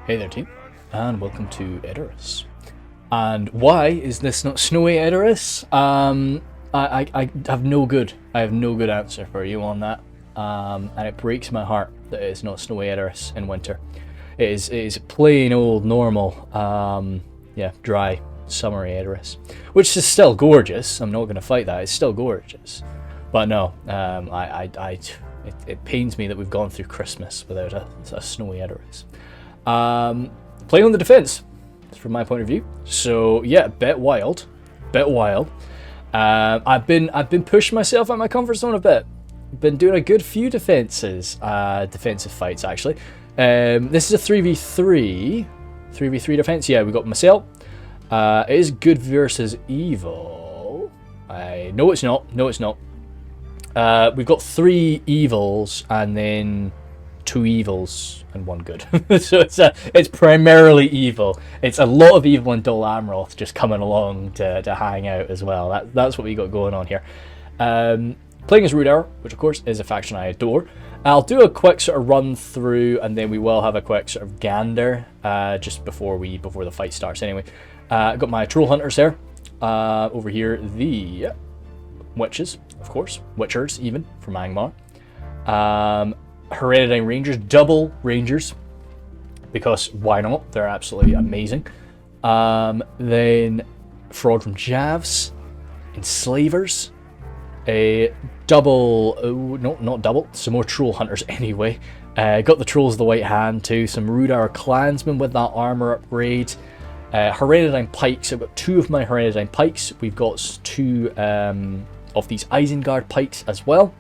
Hey there team, and welcome to Edoras. And why is this not snowy Edoras? I have no good answer for you on that. And it breaks my heart that it's not snowy Edoras in winter. It is plain old normal, dry, summery Edoras, which is still gorgeous. I'm not going to fight that. It's still gorgeous, but no, it pains me that we've gone through Christmas without a snowy Edoras. Playing on the defense, from my point of view. So yeah, bit wild. I've been pushing myself out of my comfort zone a bit. Been doing a good few defensive fights actually. This is a 3v3 defense. Yeah, we got myself. It is good versus evil. No, it's not. We've got 3 evils and then 2 evils and 1 good. So it's primarily evil. It's a lot of evil and dull Amroth just coming along to hang out as well. That's what we got going on here. Playing as Rhudaur, which of course is a faction I adore. I'll do a quick sort of run through, and then we will have a quick sort of gander just before the fight starts. Anyway, I've got my troll hunters there. Over here, the witches, of course, witchers even from Angmar. Hereditary Rangers, double Rangers, because why not? They're absolutely amazing. Then Fraud from Javs, Enslavers, a double, not double, some more Troll Hunters anyway. Got the Trolls of the White Hand too, some Rhudaur Clansmen with that armor upgrade. Hereditary Pikes, I've got 2 of my Hereditary Pikes. We've got 2 of these Isengard Pikes as well.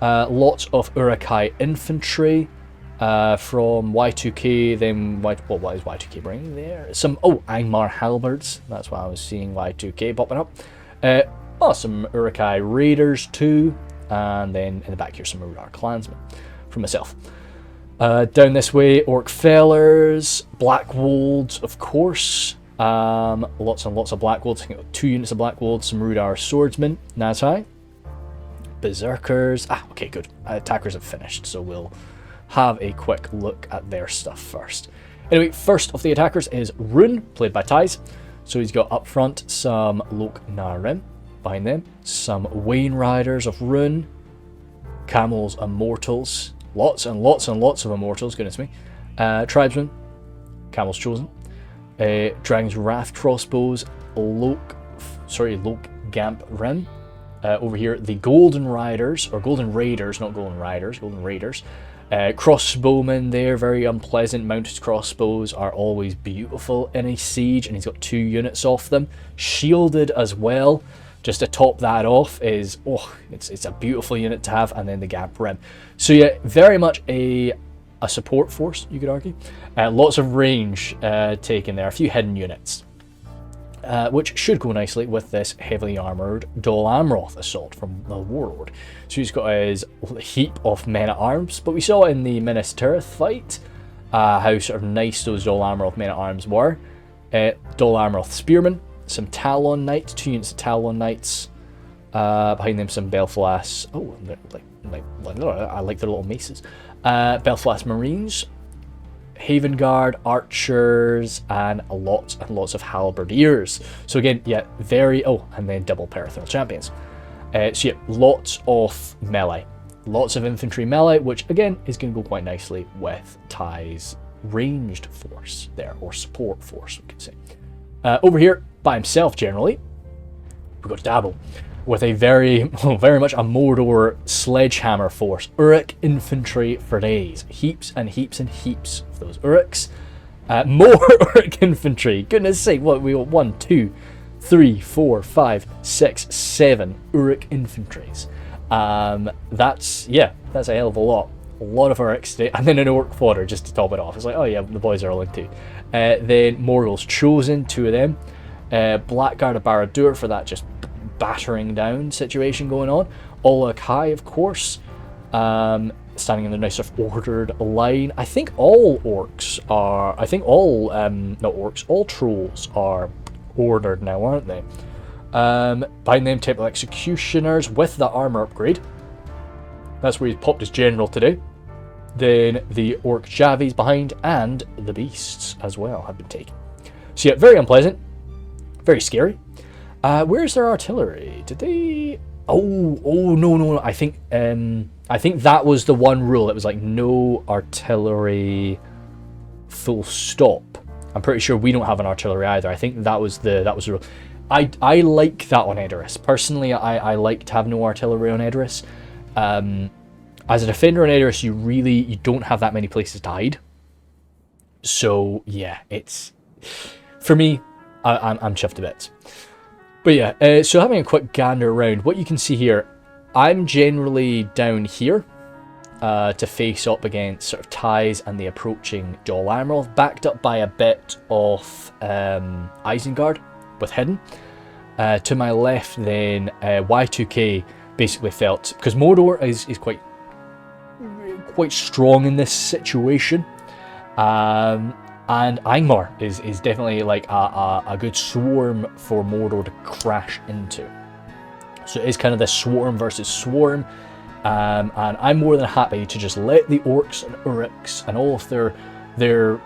Lots of Uruk-hai infantry from Y2K. Then what is Y2K bringing there? Some Angmar halberds. That's why I was seeing Y2K popping up. Some Uruk-hai raiders too, and then in the back here some Rhudaur clansmen from myself. Down this way, Orc Fellers, Black Wolds, of course. Lots and lots of Black Wolds. I think 2 units of Black Wolds, some Rhudaur swordsmen. Nazhai. Berserkers. Okay, good. Attackers have finished, so we'll have a quick look at their stuff first. Anyway, first of the attackers is Rhun, played by Ties. So he's got up front some Lok Narim, behind them some Wain Riders of Rhun, Camels Immortals, lots and lots and lots of Immortals, goodness me. Tribesmen, Camels Chosen, Dragon's Wrath crossbows, Lok Gamp Rim. Over here, the Golden Riders, or Golden Raiders, not Golden Riders, Golden Raiders. Crossbowmen there, very unpleasant. Mounted crossbows are always beautiful in a siege, and he's got 2 units off them. Shielded as well, just to top that off is, it's a beautiful unit to have, and then the Gamp Rim. So yeah, very much a support force, you could argue. Lots of range taken there, a few hidden units. Which should go nicely with this heavily armoured Dol Amroth assault from the Warlord. So he's got his heap of men-at-arms, but we saw in the Minas Tirith fight how sort of nice those Dol Amroth men-at-arms were. Dol Amroth spearmen, some Talon Knights, 2 units of Talon Knights, behind them some Belfast, I like their little maces, Belfast Marines, Haven Guard, archers, and lots and lots of halberdiers. So again, yeah, and then double Parathermal champions. So yeah, lots of melee, lots of infantry melee, which again is going to go quite nicely with Ty's ranged force there, or support force, we could say. Over here, by himself generally, we've got Dabble, with a very much a Mordor sledgehammer force. Uruk infantry for days. Heaps and heaps and heaps of those Uruks. More Uruk infantry. Goodness sake, what we got? 1, 2, 3, 4, 5, 6, 7 Uruk infantries. That's a hell of a lot. A lot of Uruks today. And then an Orc fodder just to top it off. It's like, oh yeah, the boys are all in too. Then Morgul's Chosen, 2 of them. Blackguard of Barad-dûr for that just battering down situation going on. Uruk-hai, of course, standing in a nice sort of ordered line. I think all orcs are, all trolls are ordered now, aren't they? Behind them, Temple Executioners with the armor upgrade. That's where he popped his general today. Then the orc javies behind, and the beasts as well have been taken. So yeah, very unpleasant, very scary. Where's their artillery? Did they? Oh no. I think that was the one rule. It was like no artillery, full stop. I'm pretty sure we don't have an artillery either. I think that was the rule. I like that on Edoras. Personally, I like to have no artillery on Edoras. As a defender on Edoras, you don't have that many places to hide. So yeah, it's, for me, I'm chuffed to bits. But yeah, so having a quick gander around, what you can see here, I'm generally down here to face up against sort of Ties and the approaching Dol Amroth, backed up by a bit of Isengard with Hidden. To my left then, Y2K basically felt, because Mordor is quite strong in this situation, and Angmar is definitely like a good swarm for Mordor to crash into. So it is kind of this swarm versus swarm, and I'm more than happy to just let the orcs and uruks and all of their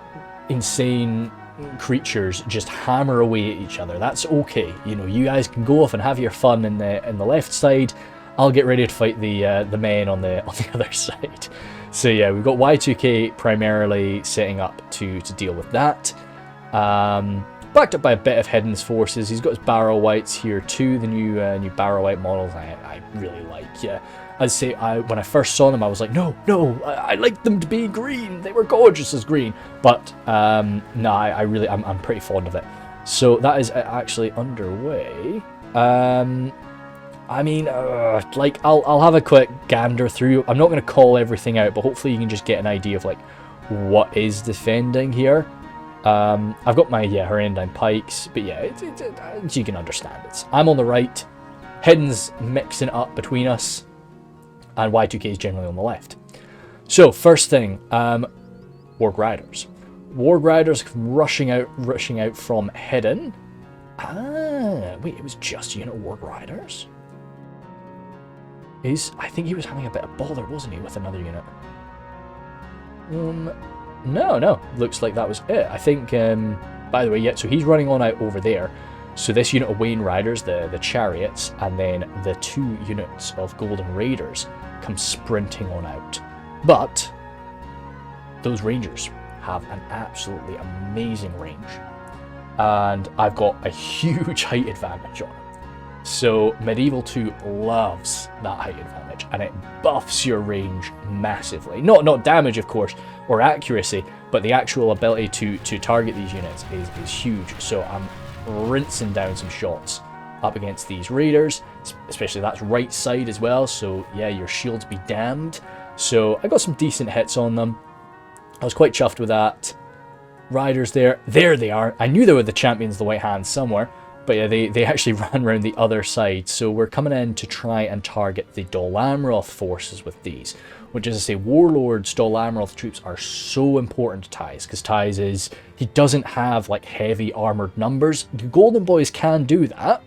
insane creatures just hammer away at each other. That's okay. You know, you guys can go off and have your fun in the left side. I'll get ready to fight the men on the other side. So yeah, we've got Y2K primarily setting up to deal with that. Backed up by a bit of Hidden's forces. He's got his Barrow Whites here too, the new Barrow White models I really like. Yeah, I'd say when I first saw them, I was like, no, I like them to be green. They were gorgeous as green. But no, I'm pretty fond of it. So that is actually underway. I mean, like, I'll have a quick gander through. I'm not going to call everything out, but hopefully you can just get an idea of, like, what is defending here. I've got my, Horrendine Pikes, but yeah, you can understand it. I'm on the right, Hidden's mixing up between us, and Y2K is generally on the left. So, first thing, Warg Riders. Warg Riders rushing out from Hidden. Wait, it was just unit Warg Riders? I think he was having a bit of bother, wasn't he, with another unit? No. Looks like that was it. I think, by the way, yeah, so he's running on out over there. So this unit of Wayne Riders, the chariots, and then the 2 units of Golden Raiders come sprinting on out. But those Rangers have an absolutely amazing range. And I've got a huge height advantage on them. So Medieval 2 loves that height advantage, and it buffs your range massively. Not damage, of course, or accuracy, but the actual ability to target these units is huge. So I'm rinsing down some shots up against these raiders, especially that's right side as well. So yeah, your shields be damned. So I got some decent hits on them. I was quite chuffed with that. Riders there they are. I knew they were the champions of the White Hand somewhere. But yeah, they actually ran around the other side. So we're coming in to try and target the Dol Amroth forces with these. Which, as I say, Warlords, Dol Amroth troops are so important to Ties. Because Ties he doesn't have like heavy armoured numbers. The Golden Boys can do that.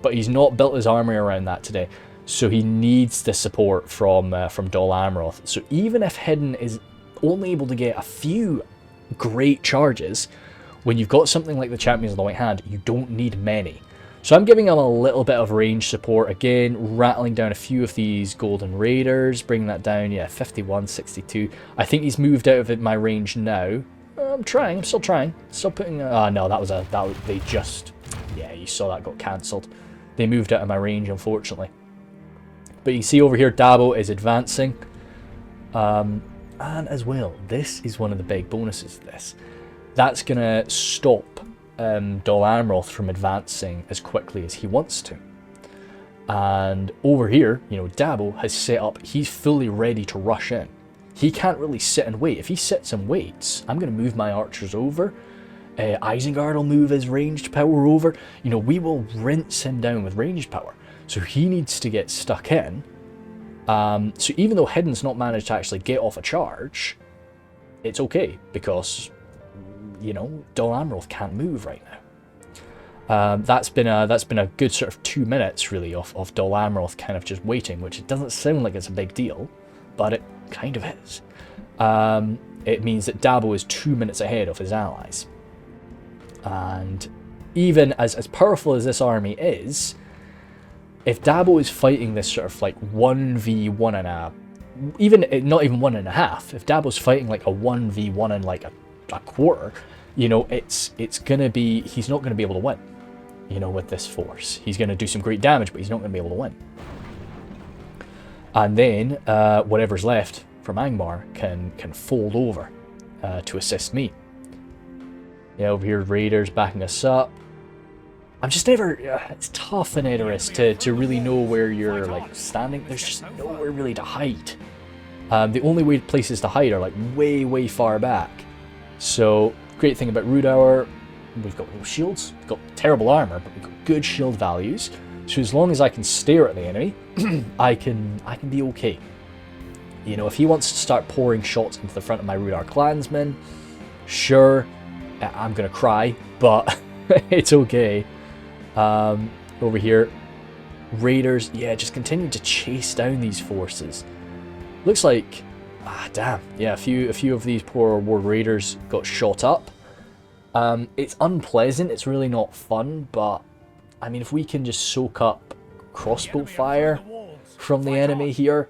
But he's not built his army around that today. So he needs the support from Dol Amroth. So even if Hidden is only able to get a few great charges, when you've got something like the Champions of the White Hand, you don't need many. So I'm giving him a little bit of range support again, rattling down a few of these Golden Raiders, bringing that down, 51, 62. I think he's moved out of my range now. I'm still trying. Still putting, no, they just, you saw that got cancelled. They moved out of my range, unfortunately. But you see over here, Dabo is advancing. And as well, this is one of the big bonuses of this. That's going to stop Dol Amroth from advancing as quickly as he wants to. And over here, Dabo has set up, he's fully ready to rush in. He can't really sit and wait. If he sits and waits, I'm going to move my archers over. Isengard will move his ranged power over. We will rinse him down with ranged power. So he needs to get stuck in. So even though Hidden's not managed to actually get off a charge, it's okay because Dol Amroth can't move right now. That's been a good sort of 2 minutes really of Dol Amroth kind of just waiting, which it doesn't sound like it's a big deal, but it kind of is. it means that Dabo is 2 minutes ahead of his allies. And even as powerful as this army is, if Dabo is fighting this sort of like 1v1 and a, even not even 1.5, if Dabo's fighting like a 1v1 and like a quarter, you know, it's gonna be, he's not gonna be able to win, you know, with this force. He's gonna do some great damage, but he's not gonna be able to win. And then whatever's left from Angmar can fold over to assist me. Yeah, over here, Raiders backing us up. I'm just never... it's tough in Edoras to really know where you're like standing. There's just nowhere really to hide. The only places to hide are like way far back. So, great thing about Rhudaur, we've got no shields. We've got terrible armor, but we've got good shield values. So as long as I can stare at the enemy, I can be okay. You know, if he wants to start pouring shots into the front of my Rhudaur clansmen, sure, I'm gonna cry, but it's okay. Over here, Raiders, yeah, just continue to chase down these forces. Looks like, damn, yeah, a few of these poor War Raiders got shot up. It's unpleasant, it's really not fun, but I mean, if we can just soak up crossbow fire from the enemy here,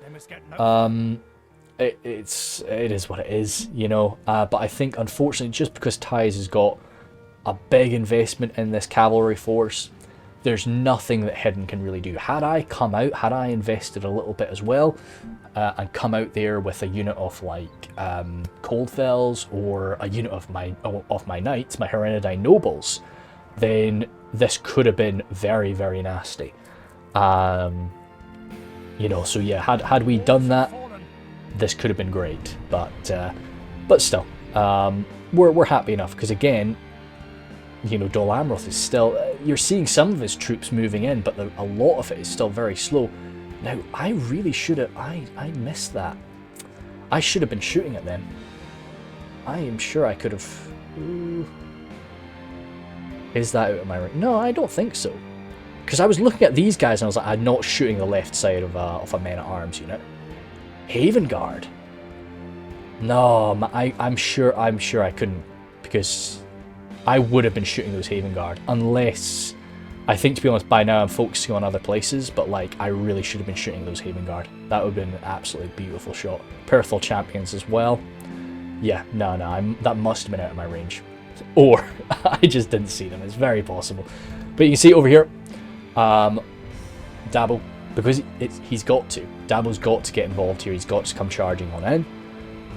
it is what it is, you know. But I think, unfortunately, just because Tyes has got a big investment in this cavalry force, there's nothing that Hidden can really do. Had I come out, had I invested a little bit as well, and come out there with a unit of like Coldfells or a unit of my knights, my Hereditary nobles, then this could have been very nasty. You know, so yeah, had we done that, this could have been great. But still, we're happy enough, because again, you know, Dol Amroth is still, you're seeing some of his troops moving in, but a lot of it is still very slow. Now, I really should have, I missed that. I should have been shooting at them. I am sure I could have. Is that out of my range? No, I don't think so. Because I was looking at these guys and I was like, I'm not shooting the left side of a man-at-arms unit. Havengard. No, I'm sure I couldn't, because I would have been shooting those Havengard, unless, I think, to be honest, by now I'm focusing on other places, but like, I really should have been shooting those Havengard. That would have been an absolutely beautiful shot. Perthal champions as well. Yeah, no, that must have been out of my range. Or I just didn't see them. It's very possible. But you can see over here, Dabo, because he's got to. Dabo's got to get involved here. He's got to come charging on in.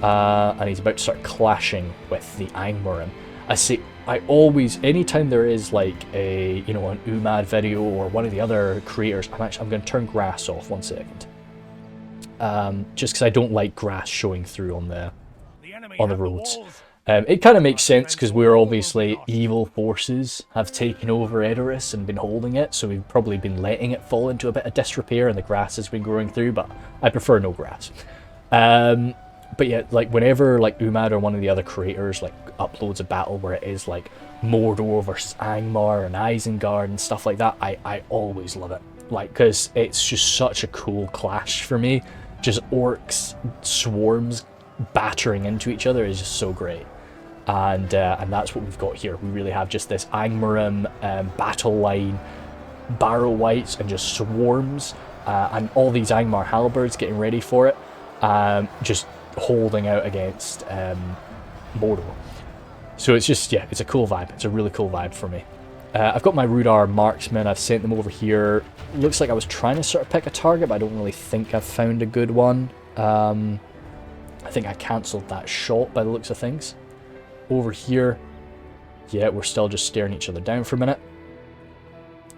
And he's about to start clashing with the Angmar. I say, I always, anytime there is like a, you know, an Umad video or one of the other creators, I'm going to turn grass off 1 second. Just because I don't like grass showing through on the roads. It kind of makes sense, because we're obviously evil forces have taken over Edoras and been holding it, so we've probably been letting it fall into a bit of disrepair and the grass has been growing through, but I prefer no grass. But yeah, like whenever like Umad or one of the other creators like uploads a battle where it is like Mordor versus Angmar and Isengard and stuff like that, I always love it. Like, because it's just such a cool clash for me. Just orcs, swarms battering into each other is just so great. And that's what we've got here. We really have just this Angmarim battle line, barrow wights, and just swarms, and all these Angmar halberds getting ready for it, just holding out against Mordor. So it's just, yeah, it's a cool vibe. It's a really cool vibe for me. I've got my Rhudaur marksmen. I've sent them over here. Looks like I was trying to sort of pick a target, but I don't really think I've found a good one. I think I cancelled that shot by the looks of things. Over here, yeah, we're still just staring each other down for a minute.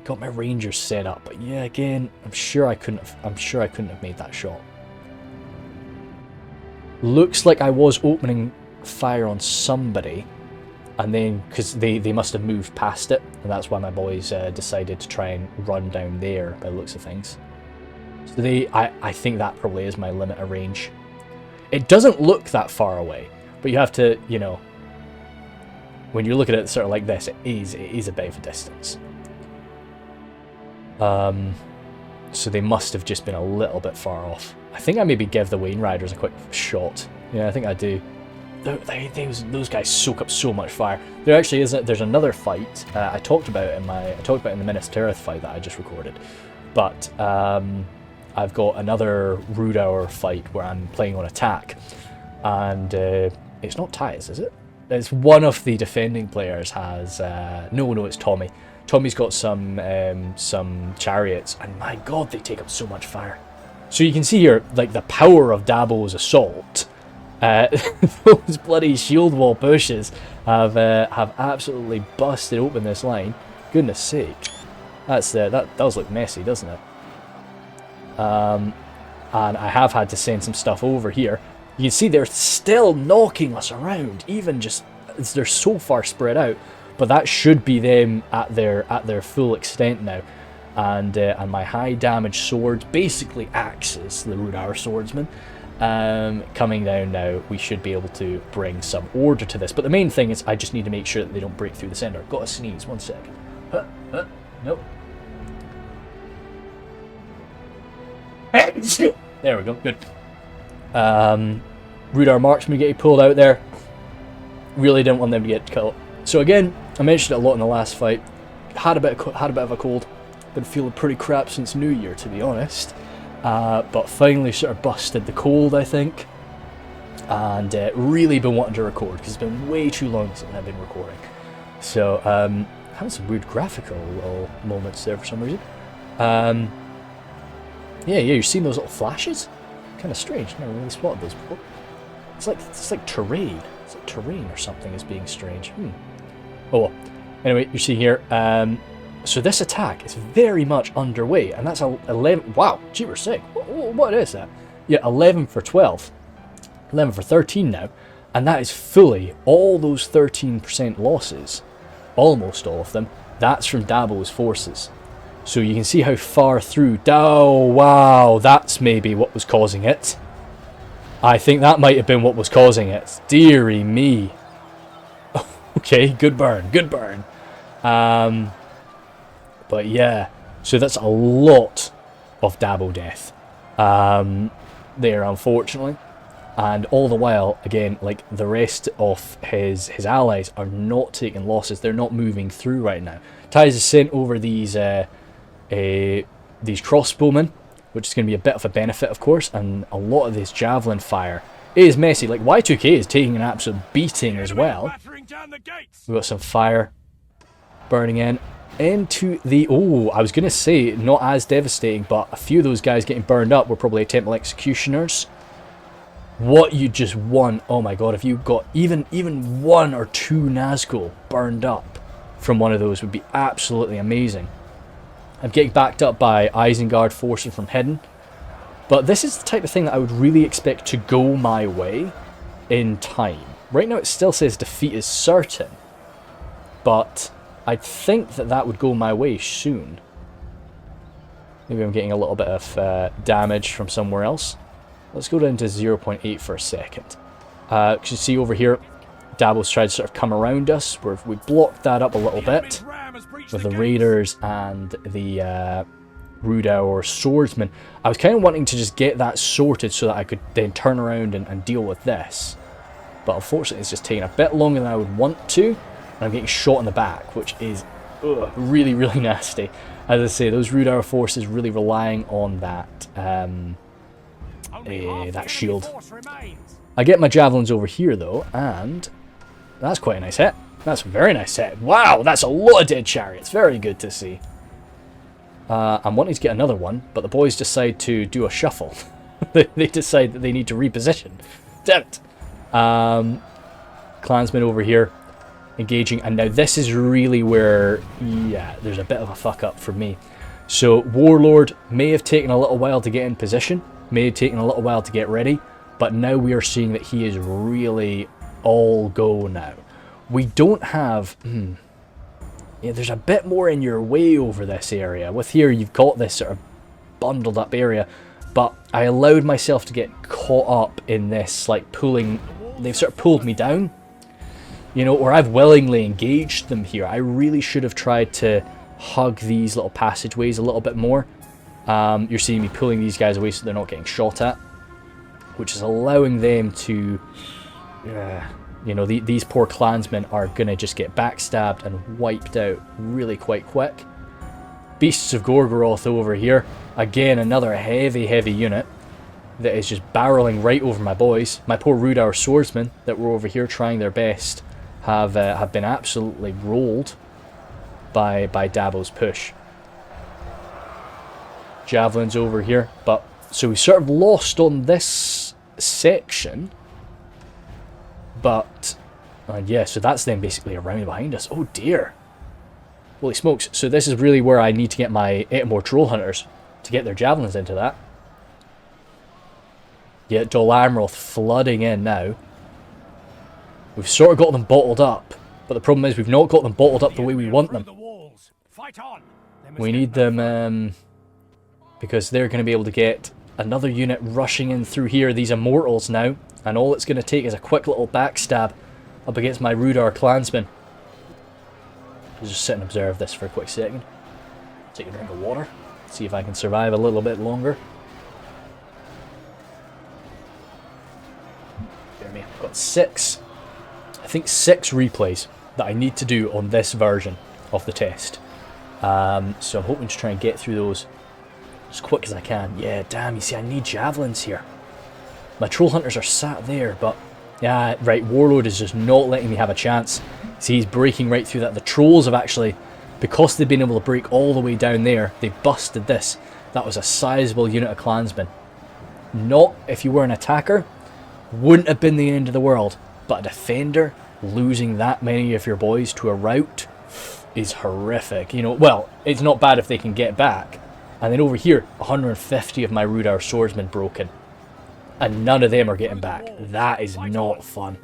Got my rangers set up, but yeah, again, I'm sure I couldn't have made that shot. Looks like I was opening fire on somebody, and then because they must have moved past it, and that's why my boys decided to try and run down there by the looks of things. So I think that probably is my limit of range. It doesn't look that far away, but you have to, you know, when you look at it sort of like this, it is a bit of a distance. So they must have just been a little bit far off. I think I maybe give the Wain Riders a quick shot. Yeah, I think I do. Those guys soak up so much fire. There actually is. There's another fight I talked about in the Minas Tirith fight that I just recorded, but I've got another Rhudaur fight where I'm playing on attack, and it's not Tyus, is it? It's one of the defending players has no, it's Tommy. Tommy's got some chariots, and my god, they take up so much fire. So you can see here, like, the power of Dabo's assault. Those bloody shield wall pushes have absolutely busted open this line. Goodness sake, that does look messy, doesn't it? And I have had to send some stuff over here. You can see they're still knocking us around, even just they're so far spread out. But that should be them at their full extent now. And my high damage swords, basically axes, the Rhudaur swordsman. Coming down now, we should be able to bring some order to this. But the main thing is I just need to make sure that they don't break through the center. Got to sneeze, 1 second. Nope. There we go, good. Rhudaur marksman getting pulled out there. Really didn't want them to get killed. So again, I mentioned it a lot in the last fight. Had a bit of a cold. Been feeling pretty crap since New Year, to be honest. But finally sort of busted the cold, I think, and really been wanting to record because it's been way too long since I've been recording. So having some weird graphical little moments there for some reason. Yeah, you're seeing those little flashes. Kind of strange. Never really spotted those before. It's like terrain. It's like terrain or something is being strange. Oh well. Anyway, you're seeing here. So this attack is very much underway, and that's 11. Wow, gee, we're sick. What is that? Yeah, 11 for 12, 11 for 13 now, and that is fully all those 13% losses, almost all of them. That's from Dabo's forces. So you can see how far through. Oh wow, that's maybe what was causing it. I think that might have been what was causing it. Dearie me. Okay, good burn, good burn. But yeah, so that's a lot of Dabo death there, unfortunately. And all the while, again, like the rest of his allies are not taking losses. They're not moving through right now. Tyus has sent over these crossbowmen, which is going to be a bit of a benefit, of course. And a lot of this javelin fire is messy. Like Y2K is taking an absolute beating as well. We've got some fire burning into the... Oh, I was going to say, not as devastating, but a few of those guys getting burned up were probably Temple Executioners. What you just won. Oh my god, if you got even 1 or 2 Nazgul burned up from one of those would be absolutely amazing. I'm getting backed up by Isengard forces from hidden. But this is the type of thing that I would really expect to go my way in time. Right now it still says defeat is certain. But I think that would go my way soon. Maybe I'm getting a little bit of damage from somewhere else. Let's go down to 0.8 for a second. You can see over here, Dabo's tried to sort of come around us. We blocked that up a little bit with the Raiders and the Rhudaur swordsman. I was kind of wanting to just get that sorted so that I could then turn around and deal with this. But unfortunately, it's just taking a bit longer than I would want to. And I'm getting shot in the back, which is really, really nasty. As I say, those Rhudaur forces really relying on that that shield. I get my javelins over here though, and that's quite a nice hit. That's a very nice hit. Wow, that's a lot of dead chariots. Very good to see. I'm wanting to get another one, but the boys decide to do a shuffle. They decide that they need to reposition. Damn it. Clansmen over here engaging, and now this is really where, yeah, there's a bit of a fuck up for me. So Warlord may have taken a little while to get in position, may have taken a little while to get ready, but now we are seeing that he is really all go now. We don't have... Yeah, there's a bit more in your way over this area. With here, you've got this sort of bundled up area, but I allowed myself to get caught up in this, like, pulling... They've sort of pulled me down, you know, or I've willingly engaged them here. I really should have tried to hug these little passageways a little bit more. You're seeing me pulling these guys away so they're not getting shot at. which is allowing them to, you know, these poor clansmen are going to just get backstabbed and wiped out really quite quick. Beasts of Gorgoroth over here. Again, another heavy, heavy unit that is just barreling right over my boys. My poor Rhudaur swordsmen that were over here trying their best have been absolutely rolled by Dabo's push. Javelins over here, but so we sort of lost on this section, but yeah, so that's then basically around behind us. Oh dear, holy smokes! So this is really where I need to get my 8 more troll hunters to get their javelins into that. Yeah, Dol Amroth flooding in now. We've sort of got them bottled up, but the problem is we've not got them bottled up the way we want them. We need them because they're going to be able to get another unit rushing in through here, these immortals now, and all it's going to take is a quick little backstab up against my Rhudaur clansmen. I'll just sit and observe this for a quick second. Take a drink of water, see if I can survive a little bit longer. I've got 6, I think 6 replays that I need to do on this version of the test. So I'm hoping to try and get through those as quick as I can. Yeah, damn, you see I need javelins here. My troll hunters are sat there, but yeah, right, Warlord is just not letting me have a chance. See, he's breaking right through that. The trolls have actually, because they've been able to break all the way down there, they busted this. That was a sizable unit of clansmen. Not if you were an attacker, wouldn't have been the end of the world, but a defender losing that many of your boys to a rout is horrific. You know, well, it's not bad if they can get back. And then over here, 150 of my Rhudaur swordsmen broken, and none of them are getting back. That is not fun.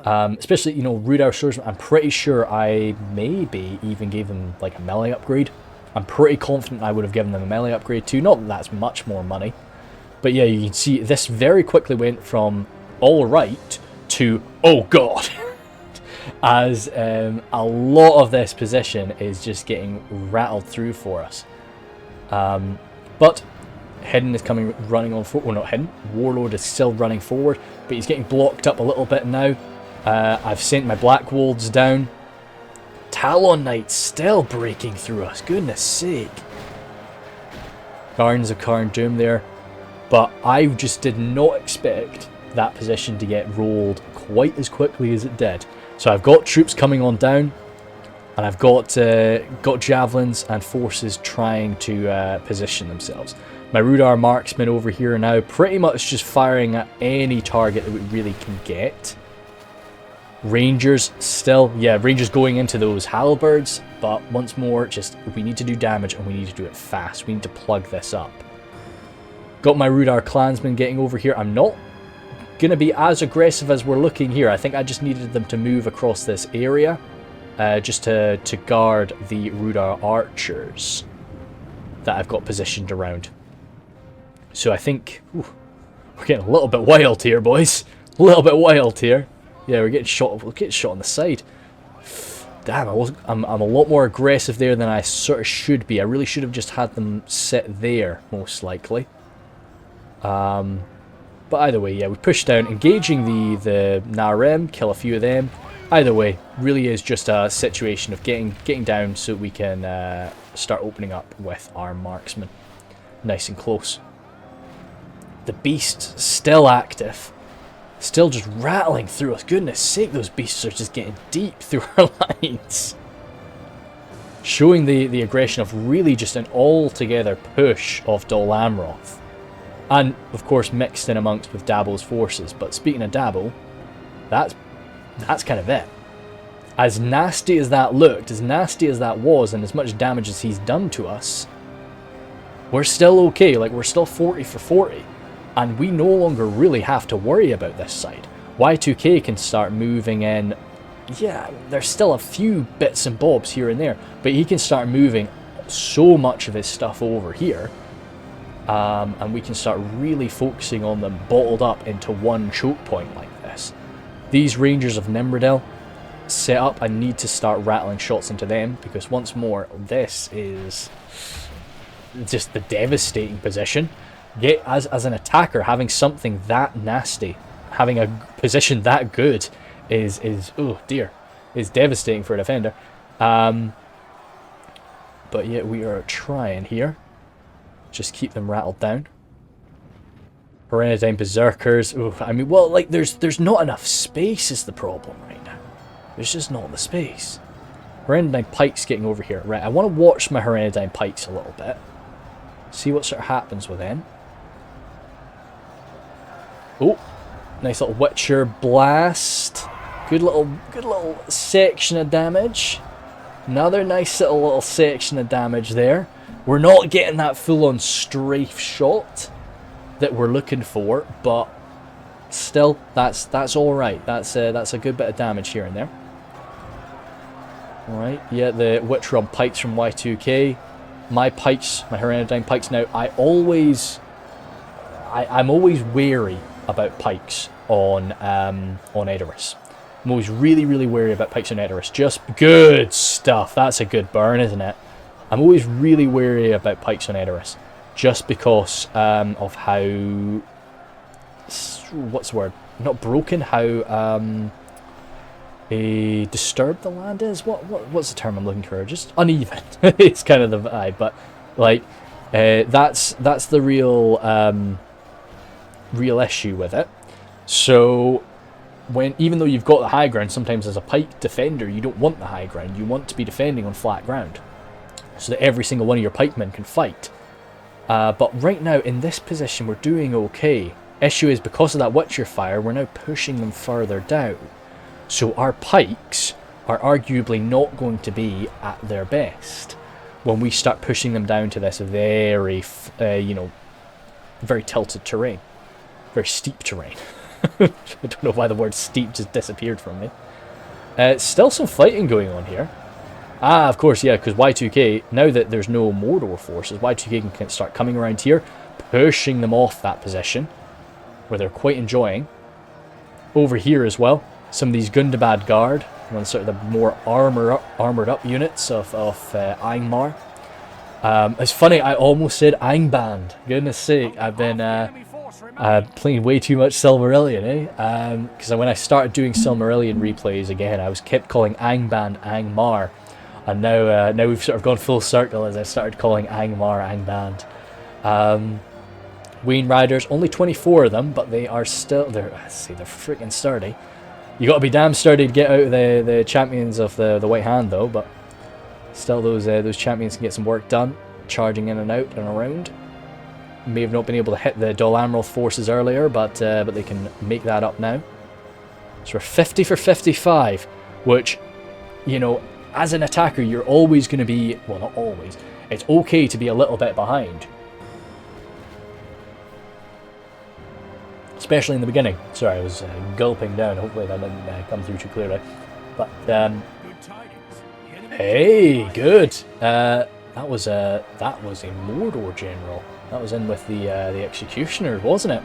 Especially, you know, Rhudaur swordsmen, I'm pretty sure I maybe even gave them like a melee upgrade. I'm pretty confident I would have given them a melee upgrade too. Not that that's much more money. But yeah, you can see this very quickly went from alright to, oh god, as a lot of this position is just getting rattled through for us. But Hidden is running on forward. Well, not Hidden, Warlord is still running forward, but he's getting blocked up a little bit now. I've sent my Black Wolves down. Talon Knights still breaking through us, goodness sake. Gardens of Karn Doom there. But I just did not expect that position to get rolled quite as quickly as it did. So I've got troops coming on down, and I've got javelins and forces trying to position themselves. My Rhudaur marksmen over here now pretty much just firing at any target that we really can get. Rangers still, yeah, Rangers going into those halberds, but once more, just we need to do damage and we need to do it fast. We need to plug this up. Got my Rhudaur clansmen getting over here. I'm not going to be as aggressive as we're looking here. I think I just needed them to move across this area just to guard the Rhudaur archers that I've got positioned around. So I think we're getting a little bit wild here, boys. A little bit wild here. Yeah, we're getting shot. We're getting shot on the side. Damn, I'm a lot more aggressive there than I sort of should be. I really should have just had them sit there, most likely. But either way, yeah, we push down, engaging the Narem, kill a few of them. Either way, really is just a situation of getting down so we can start opening up with our marksmen. Nice and close. The beasts still active. Still just rattling through us. Goodness sake, those beasts are just getting deep through our lines. Showing the aggression of really just an all-together push of Dol Amroth. And, of course, mixed in amongst with Dabo's forces. But speaking of Dabo, that's kind of it. As nasty as that looked, as nasty as that was, and as much damage as he's done to us, we're still okay. Like, we're still 40 for 40. And we no longer really have to worry about this side. Y2K can start moving in. Yeah, there's still a few bits and bobs here and there, but he can start moving so much of his stuff over here. And we can start really focusing on them bottled up into one choke point like this. These Rangers of Nimrodel set up, I need to start rattling shots into them, because once more, this is just the devastating position. as an attacker, having something that nasty, having a position that good is oh dear, is devastating for a defender. But yeah, we are trying here. Just keep them rattled down. Hereditary Berserkers. Ooh, I mean, well, like, there's not enough space is the problem right now. There's just not the space. Hereditary Pikes getting over here. Right, I want to watch my Hereditary Pikes a little bit. See what sort of happens with them. Oh, nice little Witcher Blast. Good little section of damage. Another nice little section of damage there. We're not getting that full-on strafe shot that we're looking for, but still, that's all right. That's a good bit of damage here and there. All right, yeah, the Witcher on Pikes from Y2K. My pikes, my Hereditary Pikes. Now, I'm always wary about pikes on Edoras. I'm always really wary about pikes on Edoras. Just good stuff. That's a good burn, isn't it? I'm always really wary about pikes on Edoras, just because of how, what's the word? Not broken. How disturbed the land is. What's the term I'm looking for? Just uneven. It's kind of the vibe, but like that's the real real issue with it. So even though you've got the high ground, sometimes as a pike defender you don't want the high ground. You want to be defending on flat ground, so that every single one of your pikemen can fight. But right now in this position we're doing okay. Issue is, because of that Witcher fire, we're now pushing them further down. So our pikes are arguably not going to be at their best when we start pushing them down to this very, very tilted terrain. Very steep terrain. I don't know why the word steep just disappeared from me. Still some fighting going on here. Ah, of course, yeah, because Y2K, now that there's no Mordor forces, Y2K can start coming around here, pushing them off that position, where they're quite enjoying. Over here as well, some of these Gundabad Guard, one of sort of the more armoured up units of Angmar. It's funny, I almost said Angband. Goodness sake, I've been playing way too much Silmarillion, eh? Because when I started doing Silmarillion replays again, I was kept calling Angband Angmar, and now we've sort of gone full circle as I started calling Angmar Angband. Wayne Riders, only 24 of them, but they are still, they're freaking sturdy. You got to be damn sturdy to get out of the champions of the White Hand, though. But still, those champions can get some work done, charging in and out and around. May have not been able to hit the Dol Amroth forces earlier, but they can make that up now. So we're 50 for 55, which, you know, as an attacker, you're always going to be, well, not always. It's okay to be a little bit behind. Especially in the beginning. Sorry, I was gulping down. Hopefully that didn't come through too clearly. But hey, good. That was a Mordor general. That was in with the executioner, wasn't it?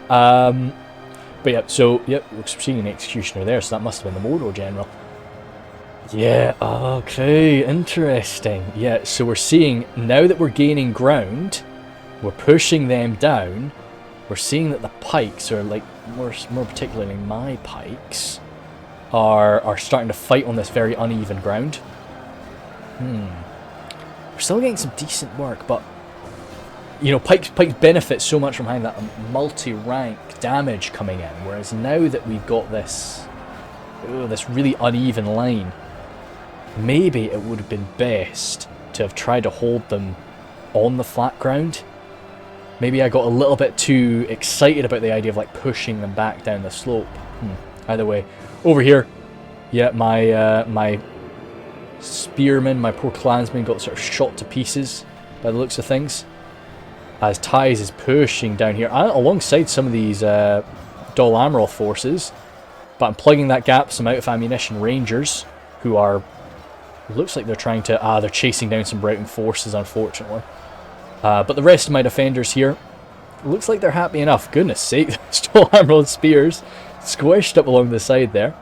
But yeah, so yep, we're seeing an executioner there. So that must have been the Mordor general. Yeah. Okay. Interesting. Yeah. So we're seeing now that we're gaining ground, we're pushing them down. We're seeing that the pikes are, like, more particularly my pikes, are starting to fight on this very uneven ground. We're still getting some decent work, but, you know, pikes benefit so much from having that multi-rank damage coming in, whereas now that we've got this really uneven line, maybe it would have been best to have tried to hold them on the flat ground. Maybe I got a little bit too excited about the idea of, like, pushing them back down the slope. Either way. Over here, yeah, my spearmen, my poor clansmen got sort of shot to pieces by the looks of things. As Ties is pushing down here, alongside some of these Dol Amroth forces. But I'm plugging that gap, some out of ammunition rangers, who are, looks like they're trying to, they're chasing down some routing forces, unfortunately. But the rest of my defenders here, looks like they're happy enough. Goodness sake, Dol Amroth spears squished up along the side there.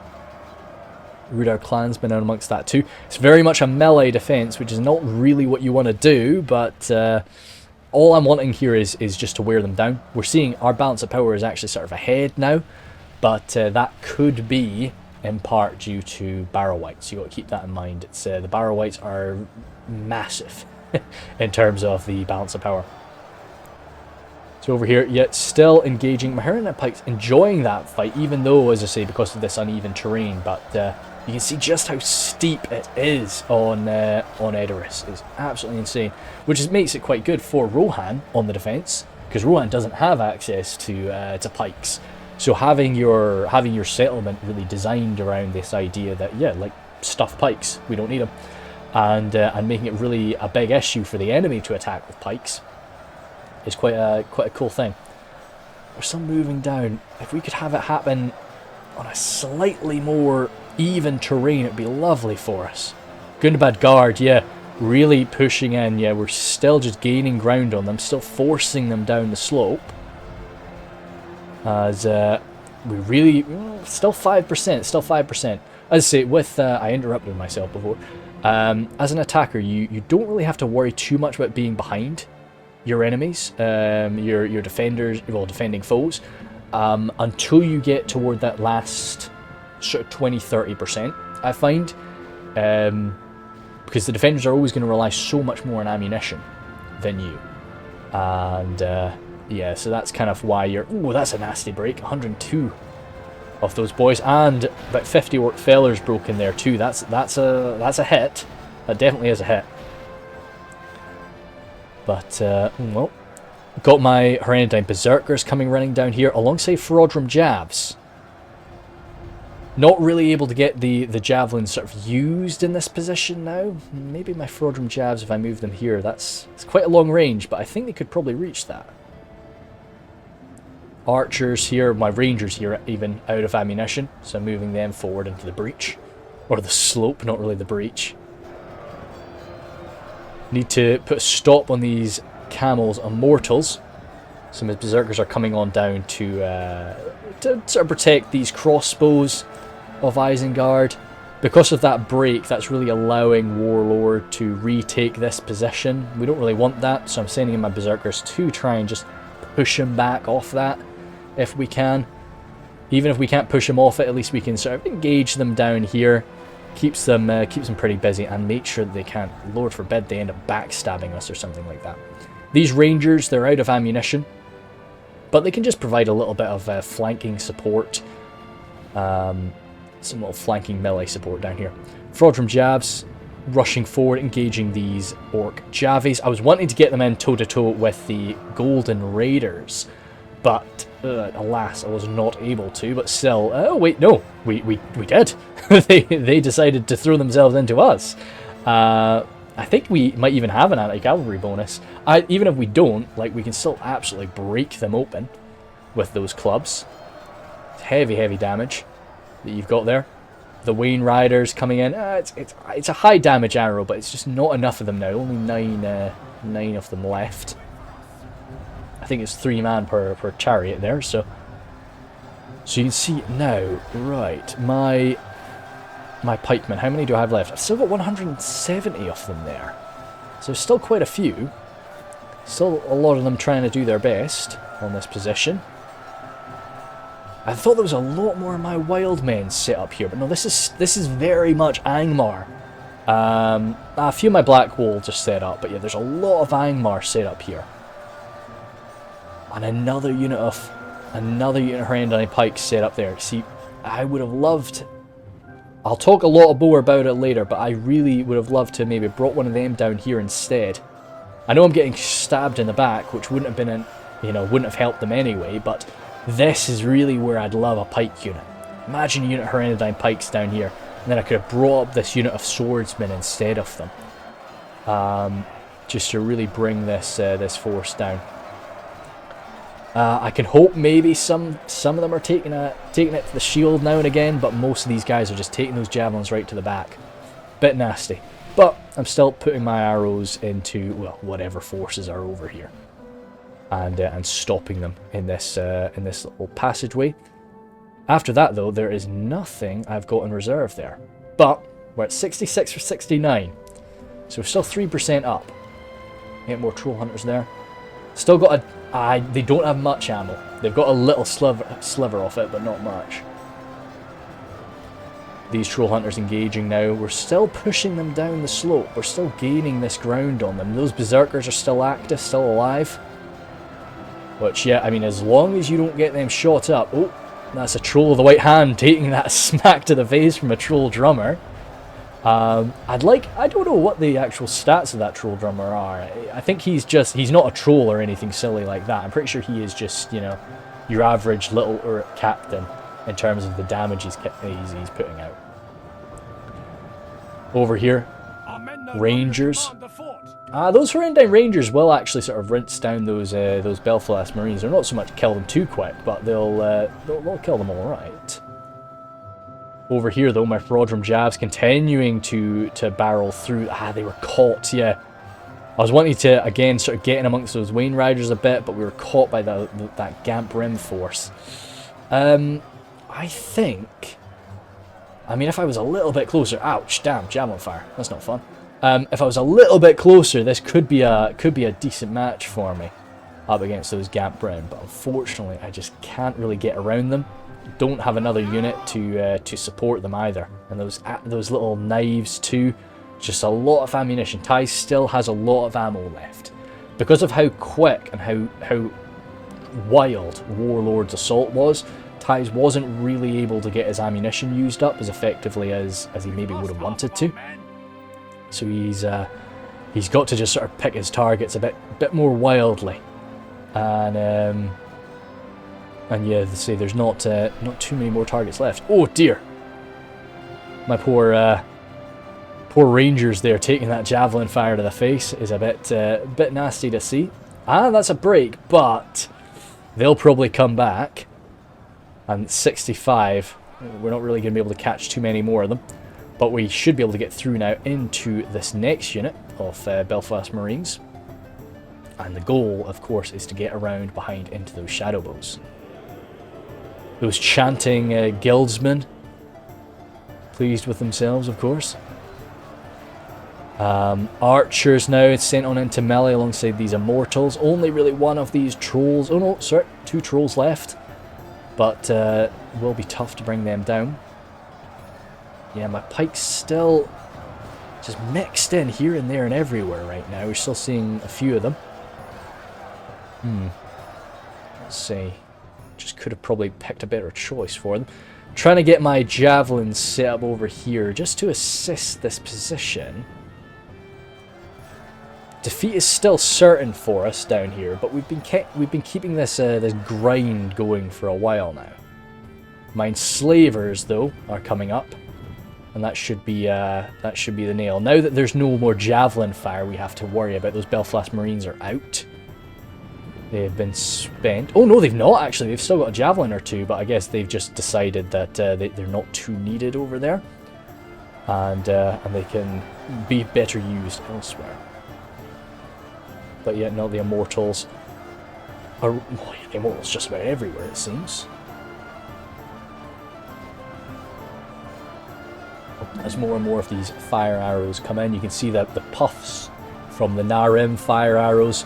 Rhudaur clansmen out amongst that too. It's very much a melee defense, which is not really what you want to do, but all I'm wanting here is just to wear them down. We're seeing our balance of power is actually sort of ahead now, but that could be in part due to Barrow Wights. You got to keep that in mind. It's the Barrow Wights are massive in terms of the balance of power. So over here, yet still engaging. My Hermit Pike's enjoying that fight, even though, as I say, because of this uneven terrain. But you can see just how steep it is on Edoras. It's absolutely insane, which makes it quite good for Rohan on the defense, because Rohan doesn't have access to pikes. So having your settlement really designed around this idea that, yeah, like, stuff pikes, we don't need them, and making it really a big issue for the enemy to attack with pikes is quite a cool thing. We're still moving down. If we could have it happen on a slightly more even terrain, it'd be lovely for us. Gundabad Guard, yeah, really pushing in. Yeah, we're still just gaining ground on them, still forcing them down the slope. As we really still 5%, still 5%. As I say, with I interrupted myself before. As an attacker, you don't really have to worry too much about being behind your enemies, your defenders, well, defending foes, until you get toward that last sort of 20-30%, I find, because the defenders are always going to rely so much more on ammunition than you, and yeah, so that's kind of why you're. Oh, that's a nasty break. 102 of those boys, and about 50 orc fellers broken there too. That's a hit. That definitely is a hit. But well, got my Hereditary Berserkers coming running down here alongside Ferodrum Javs. Not really able to get the javelins sort of used in this position now. Maybe my Ferodrum Javs, if I move them here, it's quite a long range, but I think they could probably reach that. Archers here, my Rangers here, even out of ammunition, so I'm moving them forward into the breach. Or the slope, not really the breach. Need to put a stop on these camels and mortals. So my Berserkers are coming on down to sort of protect these crossbows of Isengard. Because of that break, that's really allowing Warlord to retake this position. We don't really want that, so I'm sending in my Berserkers to try and just push him back off that, if we can. Even if we can't push him off it, at least we can sort of engage them down here. Keeps them pretty busy, and make sure that they can't, Lord forbid, they end up backstabbing us or something like that. These Rangers, they're out of ammunition, but they can just provide a little bit of flanking support. Some little flanking melee support down here. Ferodrum Javs rushing forward, engaging these Orc Javies. I was wanting to get them in toe-to-toe with the Golden Raiders, but alas, I was not able to. But still, oh wait, no, we did. they decided to throw themselves into us. I think we might even have an anti-cavalry bonus. Even if we don't, like, we can still absolutely break them open with those clubs. Heavy damage that you've got there. The Wayne Riders coming in. It's a high damage arrow, but it's just not enough of them now. Only nine of them left. I think it's 3 man per chariot there. So you can see now, right? My pikemen. How many do I have left? I've still got 170 of them there. So there's still quite a few. Still a lot of them trying to do their best on this position. I thought there was a lot more of my wild men set up here, but no, this is very much Angmar. A few of my Black Wool just set up, but yeah, there's a lot of Angmar set up here. And another unit of Hereditary Pikes set up there. See, I would have loved. I'll talk a lot more about it later, but I really would have loved to maybe brought one of them down here instead. I know I'm getting stabbed in the back, which wouldn't have been wouldn't have helped them anyway, but this is really where I'd love a pike unit. Imagine a unit of Hereditary Pikes down here, and then I could have brought up this unit of swordsmen instead of them, just to really bring this force down. I can hope maybe some of them are taking it to the shield now and again, but most of these guys are just taking those javelins right to the back. Bit nasty, but I'm still putting my arrows into, well, whatever forces are over here, and stopping them in this little passageway. After that, though, there is nothing I've got in reserve there, but we're at 66 for 69, so we're still 3% up. Get more troll hunters there. Still got a... they don't have much ammo. They've got a little sliver of it, but not much. These troll hunters engaging now. We're still pushing them down the slope. We're still gaining this ground on them. Those berserkers are still active, still alive. Which, yeah, I mean, as long as you don't get them shot up... Oh, that's a troll of the white hand taking that smack to the face from a troll drummer. I don't know what the actual stats of that troll drummer are. I think he's not a troll or anything silly like that. I'm pretty sure he is just, you know, your average little Uruk captain in terms of the damage he's putting out. Over here, Rangers. Those Horrendine Rangers will actually sort of rinse down those Belfast Marines. They're not so much kill them too quick, but they'll kill them all right. Over here, though, my Frodrum Javs continuing to barrel through. They were caught, yeah. I was wanting to, again, sort of get in amongst those Wayne Riders a bit, but we were caught by that Gamp Rim force. I think... I mean, if I was a little bit closer... Ouch, damn, javelin fire. That's not fun. If I was a little bit closer, this could be a decent match for me up against those Gamp Rim, but unfortunately, I just can't really get around them. Don't have another unit to support them either, and those little knives too. Just a lot of ammunition. Ty still has a lot of ammo left because of how quick and how wild Warlord's assault was. Ty's wasn't really able to get his ammunition used up as effectively as he maybe would have wanted to. So he's got to just sort of pick his targets a bit more wildly, and yeah, they say there's not too many more targets left. Oh dear, my poor Rangers there taking that javelin fire to the face is a bit nasty to see. That's a break, but they'll probably come back. And 65, we're not really going to be able to catch too many more of them. But we should be able to get through now into this next unit of Belfast Marines. And the goal, of course, is to get around behind into those shadow bows. Those chanting guildsmen, pleased with themselves, of course. Archers now sent on into melee alongside these immortals. Only really one of these trolls. Oh no, sorry, 2 trolls left. But will be tough to bring them down. Yeah, my pike's still just mixed in here and there and everywhere right now. We're still seeing a few of them. Let's see. Just could have probably picked a better choice for them. Trying to get my javelins set up over here just to assist this position. Defeat is still certain for us down here, but we've been keeping this this grind going for a while now. My enslavers, though, are coming up, and that should be the nail. Now that there's no more javelin fire, we have to worry about. Those Belfast Marines are out. They've been spent. Oh no, they've not actually. They've still got a javelin or two, but I guess they've just decided that they're not too needed over there, and they can be better used elsewhere. But yet, no, the Immortals are... Well, yeah, the Immortals just about everywhere, it seems. As more and more of these fire arrows come in, you can see that the puffs from the Narim fire arrows.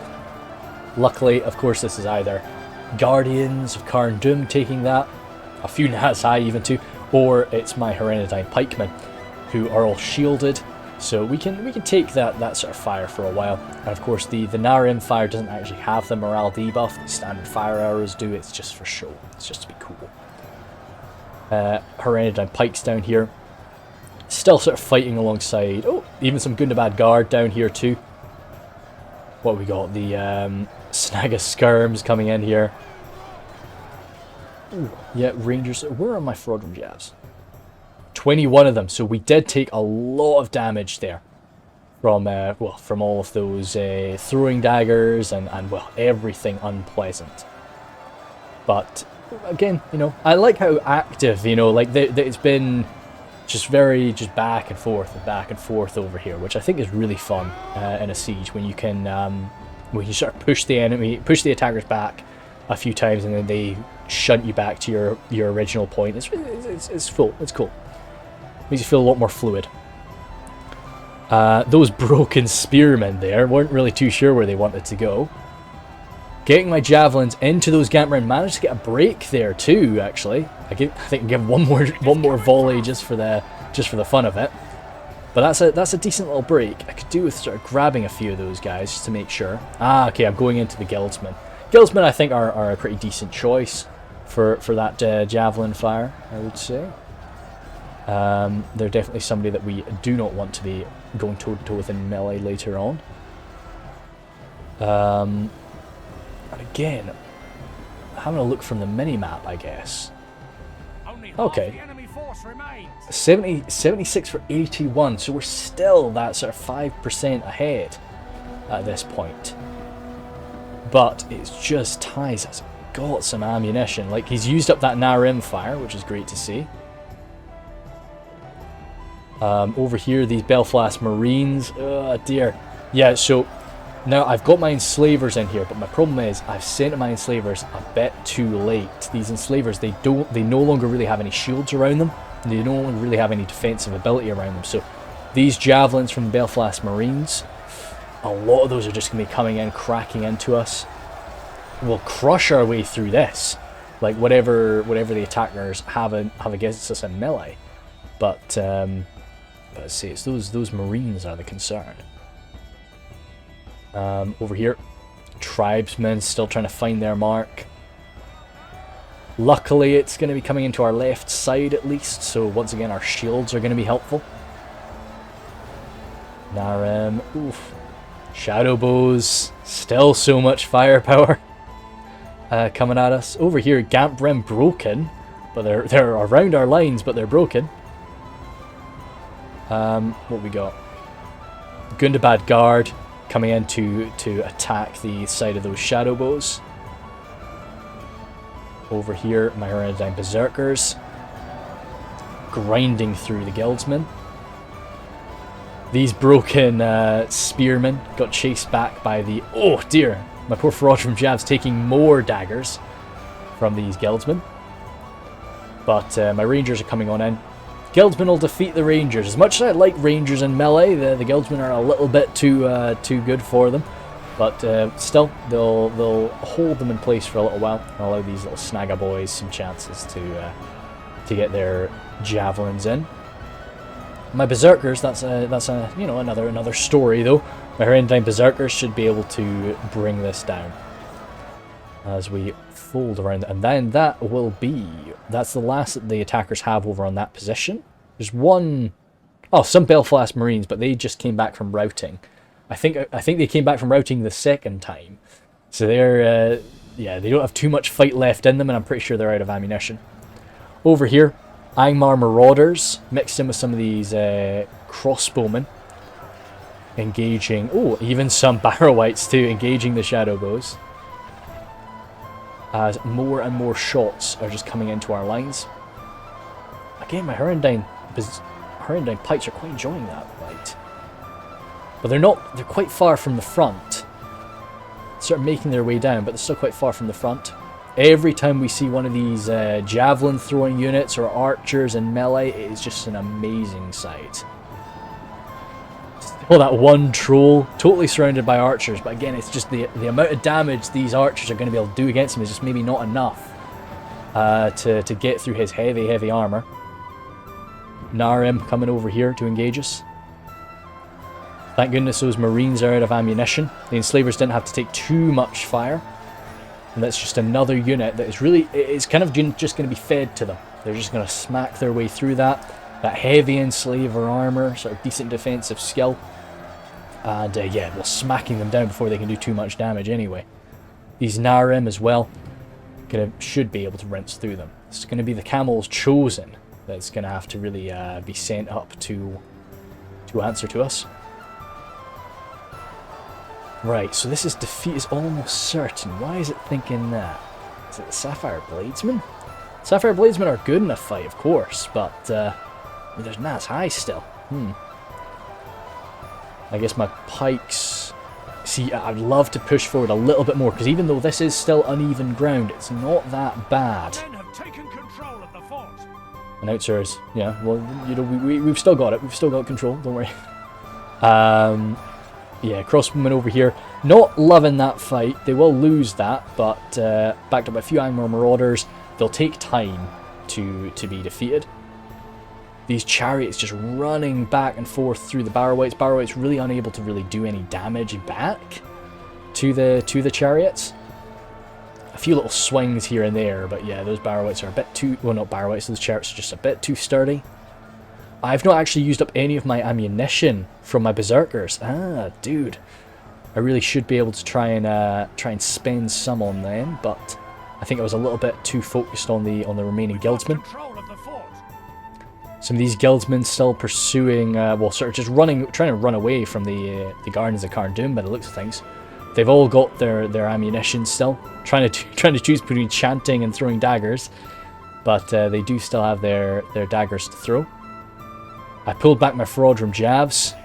Luckily, of course, this is either Guardians of Carn Dûm taking that, a few Nats High even too, or it's my Hereditine pikemen, who are all shielded. So we can take that sort of fire for a while. And of course the Narim fire doesn't actually have the morale debuff. The standard fire arrows do. It's just for show. It's just to be cool. Hereditine pikes down here. Still sort of fighting alongside... Oh, even some Gundabad guard down here too. What we got? The Snaga Skirms coming in here. Ooh, yeah, Rangers. Where are my Frodrum Javs? 21 of them, so we did take a lot of damage there from from all of those throwing daggers and well, everything unpleasant. But again, you know, I like how active, you know, like it's been just back and forth over here, which I think is really fun in a siege when you can sort of push the attackers back a few times and then they shunt you back to your original point. It's full. It's cool. Makes you feel a lot more fluid. Those broken spearmen there weren't really too sure where they wanted to go. Getting my javelins into those Angmar and managed to get a break there too. Actually, I think I can give one more volley just for the fun of it. But that's a decent little break. I could do with sort of grabbing a few of those guys just to make sure. Ah, okay, I'm going into the guildsmen. Guildsmen, I think, are a pretty decent choice for that javelin fire, I would say. They're definitely somebody that we do not want to be going toe-to-toe with in melee later on. And again, having a look from the mini-map, I guess. Okay. 76 for 81, so we're still that sort of 5% ahead at this point. But it's just Ty's has got some ammunition. Like, he's used up that Narim fire, which is great to see. Over here, these Belfast Marines. Oh dear. Yeah, so now I've got my enslavers in here, but my problem is I've sent my enslavers a bit too late. These enslavers, they no longer really have any shields around them. They no longer really have any defensive ability around them. So these javelins from the Belfast Marines, a lot of those are just going to be coming in, cracking into us. We'll crush our way through this, like whatever the attackers have against us in melee. But let's see, it's those Marines are the concern. Over here, tribesmen still trying to find their mark. Luckily, it's going to be coming into our left side at least, so once again, our shields are going to be helpful. Narim, oof. Shadow bows, still so much firepower coming at us. Over here, Gamprim broken, but they're around our lines, but they're broken. What we got? Gundabad Guard coming in to attack the side of those shadow bows. Over here, my Hereditary Berserkers grinding through the guildsmen. These broken spearmen got chased back by the... Oh dear! My poor Faraj from Jav's taking more daggers from these guildsmen. But my rangers are coming on in. Guildsmen will defeat the rangers. As much as I like rangers in melee, the guildsmen are a little bit too good for them. But still, they'll hold them in place for a little while and allow these little snagga boys some chances to get their javelins in. My berserkers, that's a you know another story though. My Hereditary Berserkers should be able to bring this down as we fold around, and then that's the last that the attackers have over on that position. There's some Belfast Marines, but they just came back from routing. I think they came back from routing the second time, so they're they don't have too much fight left in them, and I'm pretty sure they're out of ammunition. Over here, Angmar Marauders mixed in with some of these crossbowmen, engaging. Oh, even some Barrow-wights too, engaging the shadow bows. As more and more shots are just coming into our lines. Again, my Hereditary Pikes are quite enjoying that fight. But they're quite far from the front. Sort of making their way down, but they're still quite far from the front. Every time we see one of these javelin throwing units or archers in melee, it is just an amazing sight. Oh, that one troll, totally surrounded by archers, but again, it's just the amount of damage these archers are going to be able to do against him is just maybe not enough to get through his heavy armor. Narim coming over here to engage us. Thank goodness those Marines are out of ammunition. The enslavers didn't have to take too much fire. And that's just another unit that is really, it's kind of just going to be fed to them. They're just going to smack their way through that heavy enslaver armor, sort of decent defensive skill. And yeah, well, smacking them down before they can do too much damage anyway. These Narim as well should be able to rinse through them. It's going to be the Camel's Chosen that's going to have to really be sent up to answer to us. Right, so this defeat is almost certain. Why is it thinking that? Is it the Sapphire Bladesmen? Sapphire Bladesmen are good in a fight, of course, but there's Naz High still. I guess my pikes... See, I'd love to push forward a little bit more, because even though this is still uneven ground, it's not that bad. Announcers, yeah, well, you know, we've still got it. We've still got control, don't worry. Yeah, crossbowmen over here. Not loving that fight. They will lose that, but backed up by a few Angmar marauders. They'll take time to be defeated. These chariots just running back and forth through the Barrow-wights. Barrow-wights really unable to really do any damage back to the chariots. A few little swings here and there, but yeah, those Barrow-wights are a bit too... Well, not Barrow-wights, those chariots are just a bit too sturdy. I've not actually used up any of my ammunition from my berserkers. Ah, dude. I really should be able to try and spend some on them, but I think I was a little bit too focused on the remaining guildsmen. Some of these guildsmen still pursuing, well, sort of just trying to run away from the Gardens of Carn-dûm by the looks of things. They've all got their ammunition still, trying to choose between chanting and throwing daggers, but they do still have their daggers to throw. I pulled back my Fraudrum Javs.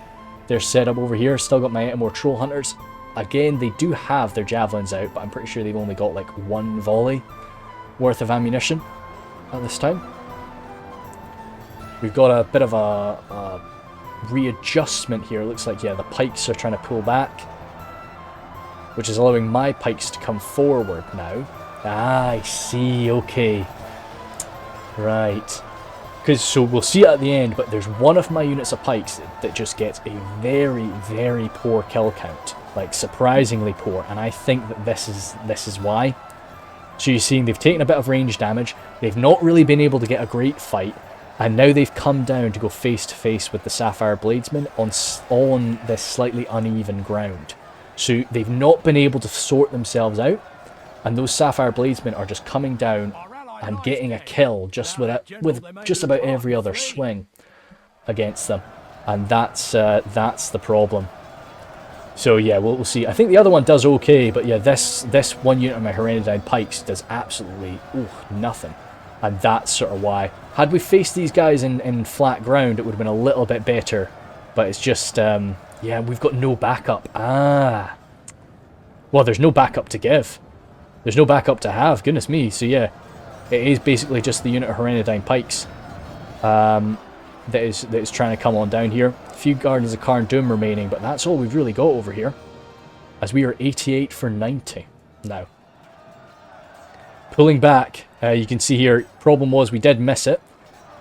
They're set up over here. Still got my more Troll Hunters. Again, they do have their javelins out, but I'm pretty sure they've only got like one volley worth of ammunition at this time. We've got a bit of a readjustment here. It looks like, yeah, the pikes are trying to pull back, which is allowing my pikes to come forward now. Ah, I see. Okay. Right. So we'll see it at the end, but there's one of my units of pikes that just gets a very, very poor kill count. Like, surprisingly poor, and I think that this is why. So you're seeing they've taken a bit of range damage, they've not really been able to get a great fight, and now they've come down to go face to face with the Sapphire Bladesmen on this slightly uneven ground. So they've not been able to sort themselves out, and those Sapphire Bladesmen are just coming down and getting a kill just with just about every other swing against them, and that's the problem. So yeah, we'll see. I think the other one does okay, but yeah, this one unit of my Herenidine pikes does absolutely nothing, and that's sort of why. Had we faced these guys in flat ground, it would have been a little bit better, but it's just yeah, we've got no backup. Ah, well, there's no backup to give. There's no backup to have. Goodness me. So yeah, it is basically just the unit of Herenidine pikes that is trying to come on down here. A few Gardens of Carn-dûm remaining, but that's all we've really got over here, as we are 88 for 90 now. Pulling back, you can see here, problem was we did miss it.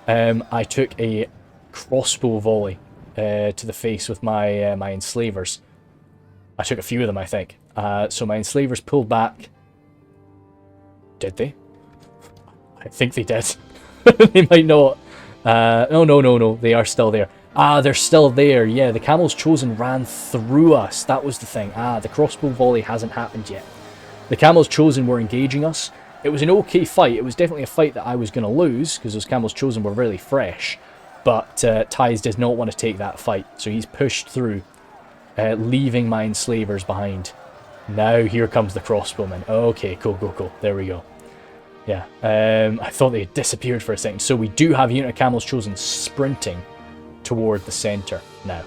I took a crossbow volley to the face with my my enslavers. I took a few of them, I think. So my enslavers pulled back. Did they? I think they did. They might not. No. They are still there. Ah, they're still there. Yeah, the Camels Chosen ran through us. That was the thing. Ah, the crossbow volley hasn't happened yet. The Camels Chosen were engaging us. It was an okay fight. It was definitely a fight that I was going to lose, because those Camels Chosen were really fresh. But Tyes does not want to take that fight, so he's pushed through, leaving my enslavers behind. Now here comes the crossbowmen. Okay, cool. There we go. Yeah, I thought they had disappeared for a second. So we do have a unit of Camels Chosen sprinting toward the centre now.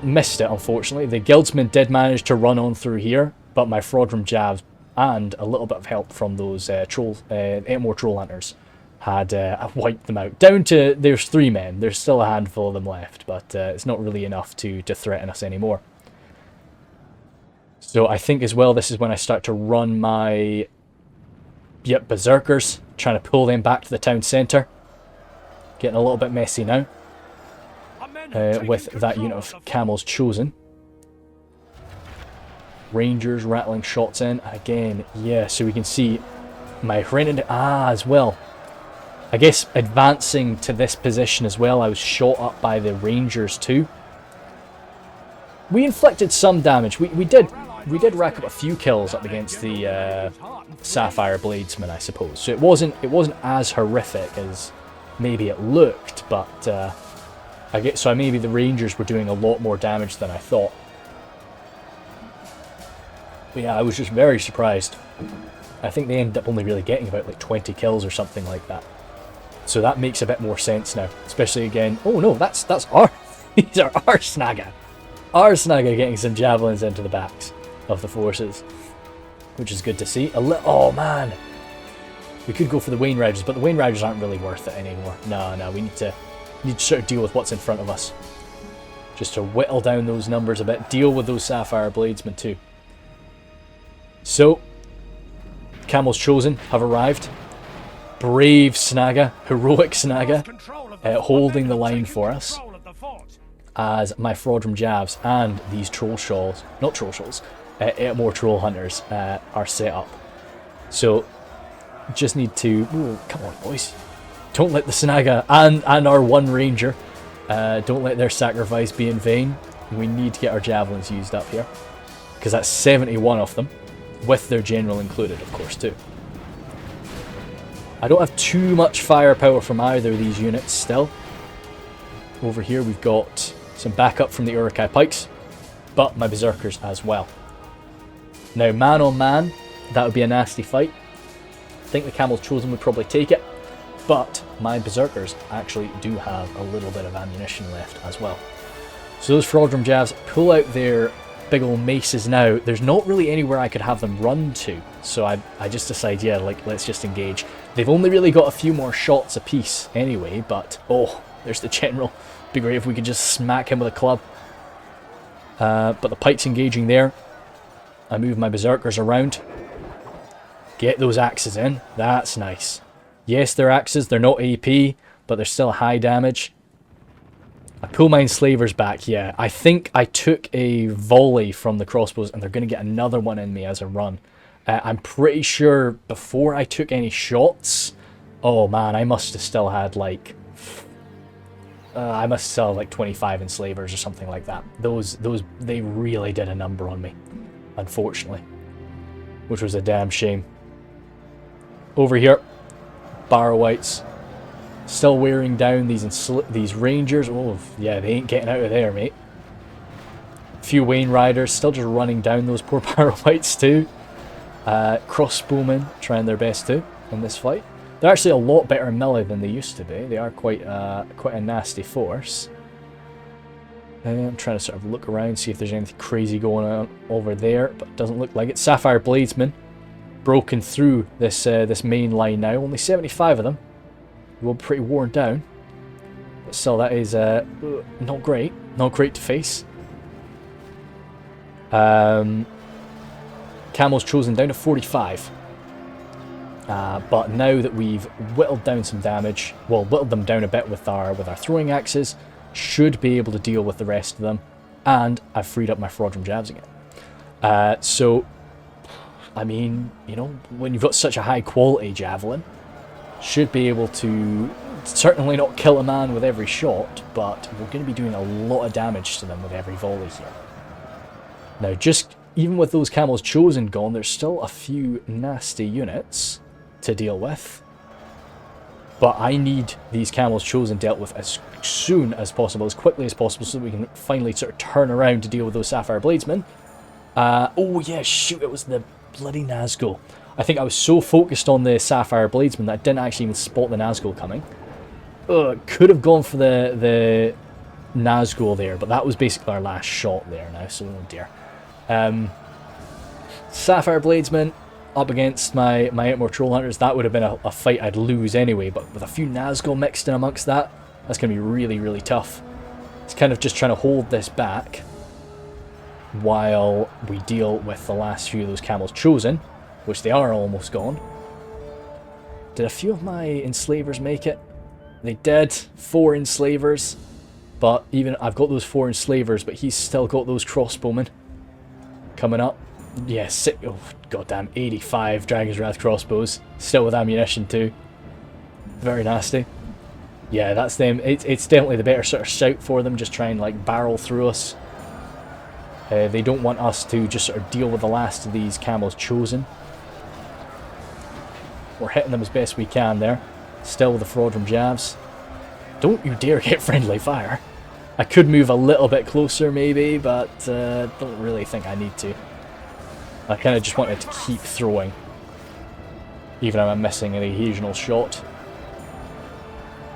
Missed it, unfortunately. The Guildsmen did manage to run on through here, but my Fraudrum Javs and a little bit of help from those 8 more Troll Hunters had wiped them out. Down to, there's 3 men. There's still a handful of them left, but it's not really enough to threaten us anymore. So I think as well, this is when I start to run my Berserkers, trying to pull them back to the town centre. Getting a little bit messy now with that unit of Camels Chosen. Rangers rattling shots in. Again, yeah, so we can see my Herenidine as well. I guess advancing to this position as well, I was shot up by the Rangers too. We inflicted some damage. We did rack up a few kills up against the Sapphire Bladesmen, I suppose. So it wasn't as horrific as maybe it looked, but maybe the Rangers were doing a lot more damage than I thought. But yeah, I was just very surprised. I think they ended up only really getting about like 20 kills or something like that. So that makes a bit more sense now. Especially again, oh no, that's our these are our Snagga. Our Snagga getting some javelins into the backs of the forces, which is good to see. Oh man, we could go for the Wayne Riders, but the Wayne Riders aren't really worth it anymore. No, we need to sort of deal with what's in front of us. just to whittle down those numbers a bit, deal with those Sapphire Bladesmen too. So, Camels Chosen have arrived. Brave Snaga, heroic Snaga, holding the line for us as my Fraudrum Javs and these Troll Shawls, not Troll Shawls, more Troll Hunters are set up. So, just need to... Ooh, come on, boys. Don't let the Snaga and our one Ranger, don't let their sacrifice be in vain. We need to get our Javelins used up here. Because that's 71 of them, with their General included, of course, too. I don't have too much firepower from either of these units still. Over here we've got some backup from the Uruk-hai Pikes, but my Berserkers as well. Now, man on man, that would be a nasty fight. I think the Camels Chosen would probably take it, but my Berserkers actually do have a little bit of ammunition left as well. So those Fraudrum Javs pull out their big old maces now. There's not really anywhere I could have them run to, so I just decide, yeah, like, let's just engage. They've only really got a few more shots apiece anyway, but oh, there's the General. Be great if we could just smack him with a club. But the Pike's engaging there. I move my Berserkers around. Get those axes in. That's nice. Yes, they're axes. They're not AP, but they're still high damage. I pull my Enslavers back, yeah. I think I took a volley from the crossbows and they're going to get another one in me as a run. I'm pretty sure before I took any shots... Oh man, I must have still had like... I must still have like 25 Enslavers or something like that. They really did a number on me, unfortunately. Which was a damn shame. Over here, Barrow-wights. Still wearing down these Rangers. Oh, yeah, they ain't getting out of there, mate. A few Wayne Riders still just running down those poor Barrow-wights too. Crossbowmen trying their best too in this fight. They're actually a lot better melee than they used to be. They are quite a nasty force. I'm trying to sort of look around, see if there's anything crazy going on over there, but it doesn't look like it. Sapphire Bladesmen broken through this this main line now. Only 75 of them. We're pretty worn down, but still, that is not great. Not great to face. Camels Chosen down to 45. But now that we've whittled down some damage, well, whittled them down a bit with our throwing axes, should be able to deal with the rest of them, and I've freed up my Fraudrum Javs again. So, I mean, you know, when you've got such a high quality javelin, should be able to certainly not kill a man with every shot, but we're going to be doing a lot of damage to them with every volley here. Now, just even with those Camels Chosen gone, there's still a few nasty units to deal with. But I need these Camels Chosen dealt with as soon as possible, as quickly as possible, so that we can finally sort of turn around to deal with those Sapphire Bladesmen. Oh yeah, shoot, it was the bloody Nazgul. I think I was so focused on the Sapphire Bladesmen that I didn't actually even spot the Nazgul coming. Could have gone for the Nazgul there, but that was basically our last shot there now, so oh dear. Sapphire Bladesmen up against my Outmore Troll Hunters. That would have been a fight I'd lose anyway, but with a few Nazgul mixed in amongst that, that's going to be really, really tough. It's kind of just trying to hold this back while we deal with the last few of those Camels Chosen, which they are almost gone. Did a few of my Enslavers make it? They did. 4 Enslavers. But even I've got those 4 Enslavers, but he's still got those Crossbowmen coming up. Yeah, oh goddamn, 85 Dragon's Wrath crossbows, still with ammunition too. Very nasty. Yeah, that's them. It's definitely the better sort of shout for them. Just try and like barrel through us. They don't want us to just sort of deal with the last of these Camels Chosen. We're hitting them as best we can there. Still with the Fraudrum Javs. Don't you dare get friendly fire. I could move a little bit closer maybe, but don't really think I need to. I kind of just wanted to keep throwing, even if I'm missing an occasional shot.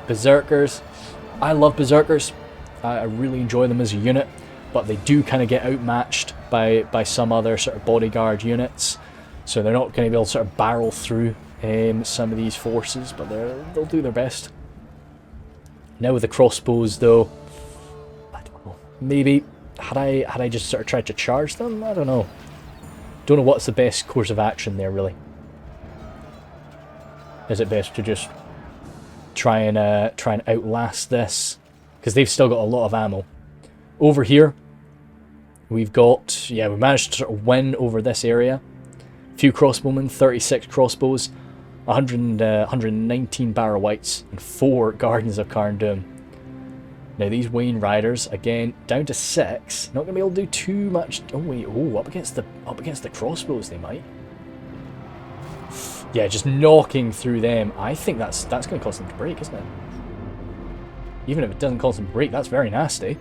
Berserkers. I love Berserkers. I really enjoy them as a unit, but they do kind of get outmatched by some other sort of bodyguard units, so they're not going to be able to sort of barrel through some of these forces, but they'll do their best. Now with the crossbows though, I don't know. maybe had I just sort of tried to charge them? I don't know. Don't know what's the best course of action there, really. Is it best to just try and outlast this? Because they've still got a lot of ammo. Over here, we've got, yeah, we managed to sort of win over this area. A few crossbowmen, 36 crossbows, 119 barrow whites, and 4 Guardians of Carndum. Now these Wayne Riders, again, down to 6. Not gonna be able to do too much. Oh wait, oh, up against the crossbows they might. Yeah, just knocking through them. I think that's gonna cause them to break, isn't it? Even if it doesn't cause them to break, that's very nasty.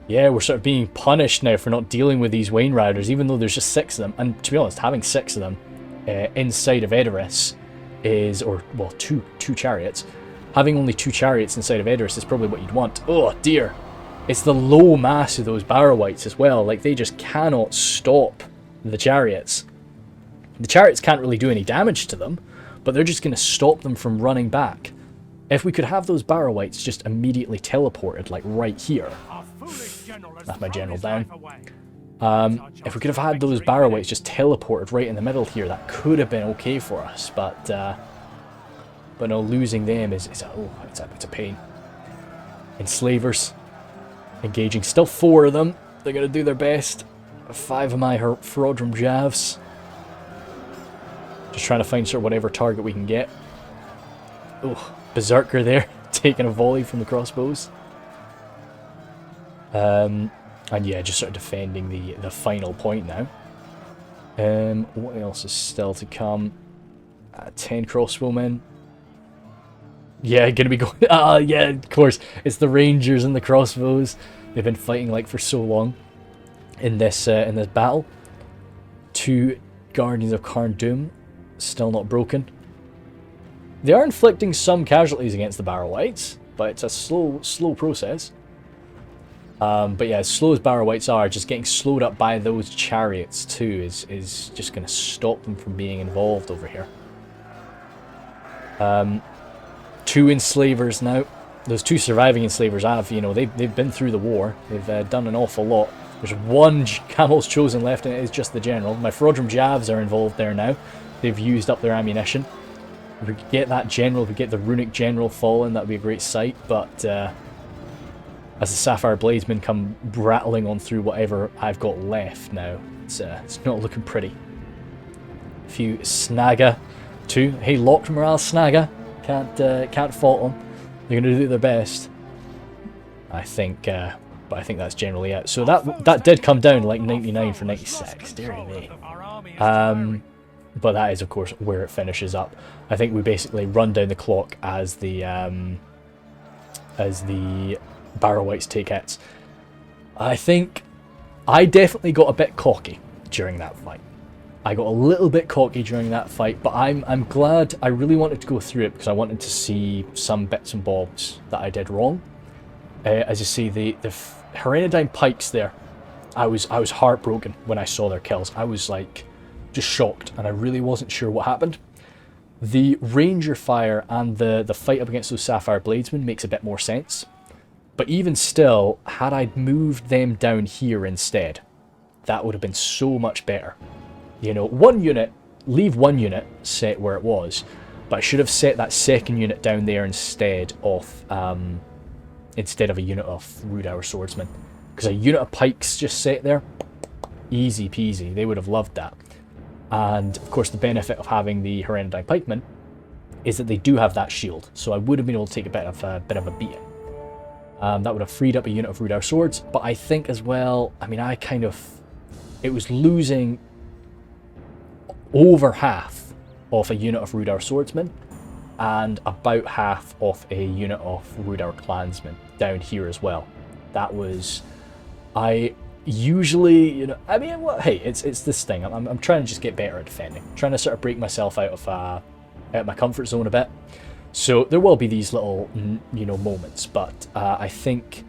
Yeah, we're sort of being punished now for not dealing with these Wayne Riders, even though there's just 6 of them. And to be honest, having 6 of them inside of Edoras is, or well, two chariots. Having only 2 chariots inside of Edoras is probably what you'd want. Oh dear, it's the low mass of those barrow whites as well. Like, they just cannot stop the chariots. The chariots can't really do any damage to them, but they're just going to stop them from running back. If we could have those barrow whites just immediately teleported, like right here. That's my general down. If we could have had those barrow whites just teleported right in the middle here, that could have been okay for us. But no, losing them is it's a pain. Enslavers engaging. Still 4 of them. They're going to do their best. 5 of my Reforged Javs. Just trying to find sort of whatever target we can get. Oh, Berserker there, taking a volley from the crossbows. And yeah, just sort of defending the final point now. What else is still to come? 10 crossbowmen. Yeah, gonna be going. Yeah, of course. It's the Rangers and the crossbows. They've been fighting like for so long in this battle. 2 Guardians of Carndum, still not broken. They are inflicting some casualties against the barrow whites, but it's a slow process. But yeah, as slow as barrow whites are, just getting slowed up by those chariots too is just going to stop them from being involved over here. 2 enslavers now. Those 2 surviving enslavers have, you know, they've been through the war. They've done an awful lot. There's 1 Camel's Chosen left, and it is just the general. My Reforged Javs are involved there now. They've used up their ammunition. If we could get that general, if we get the runic general fallen, that would be a great sight. But as the Sapphire Bladesmen come rattling on through whatever I've got left now, it's not looking pretty. A few Snaga too. Hey, locked morale Snaga. Can't fault them. They're going to do their best. I think, but I think that's generally it. So that did come down like 99 for 96. Dear me. But that is, of course, where it finishes up. I think we basically run down the clock as the barrow whites take hits. I think I definitely got a bit cocky during that fight. I got a little bit cocky during that fight, but I'm glad. I really wanted to go through it because I wanted to see some bits and bobs that I did wrong. As you see, the Herenadine pikes there, I was heartbroken when I saw their kills. I was like just shocked, and I really wasn't sure what happened. The ranger fire and the fight up against those Sapphire Bladesmen makes a bit more sense. But even still, had I moved them down here instead, that would have been so much better. You know, leave one unit set where it was, but I should have set that second unit down there instead of a unit of Rhudaur swordsmen. Because a unit of pikes just set there, easy peasy, they would have loved that. And of course the benefit of having the Herenadine pikemen is that they do have that shield, so I would have been able to take a bit of a beating. That would have freed up a unit of Rhudaur swords, but I think as well, I mean, it was losing over half of a unit of Rhudaur swordsmen and about half of a unit of Rhudaur clansmen down here as well. That was, I usually, you know, I mean, well, hey, it's this thing. I'm trying to just get better at defending. I'm trying to sort of break myself out of my comfort zone a bit. So there will be these little, you know, moments, but I think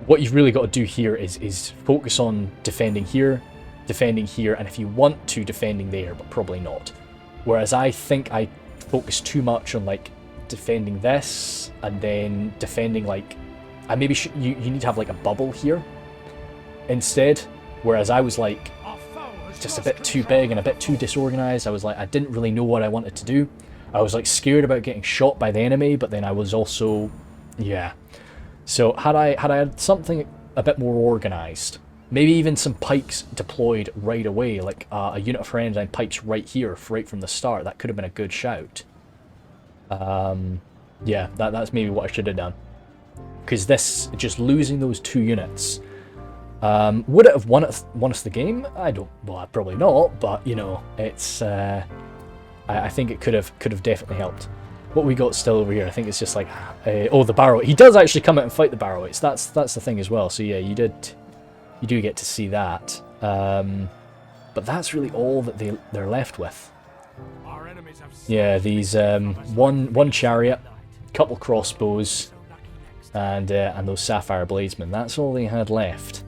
what you've really got to do here is focus on defending here, and if you want to, defending there, but probably not. Whereas I think I focus too much on like defending this and then defending like maybe you need to have like a bubble here instead, whereas I was like just a bit too big and a bit too disorganized. I was like, I didn't really know what I wanted to do. I was like scared about getting shot by the enemy, but then I was also, yeah. So had I had something a bit more organized, maybe even some pikes deployed right away, like a unit of friends and pikes right here, right from the start, that could have been a good shout. Yeah, that's maybe what I should have done. Because this, just losing those 2 units, would it have won us the game? Well, probably not, but, you know, it's, I think it could have definitely helped. What we got still over here, I think it's just like, oh, the barrow. He does actually come out and fight the barrow. That's the thing as well. So yeah, you do get to see that. But that's really all that they're left with. Yeah, these one chariot, couple crossbows, and those sapphire bladesmen. That's all they had left.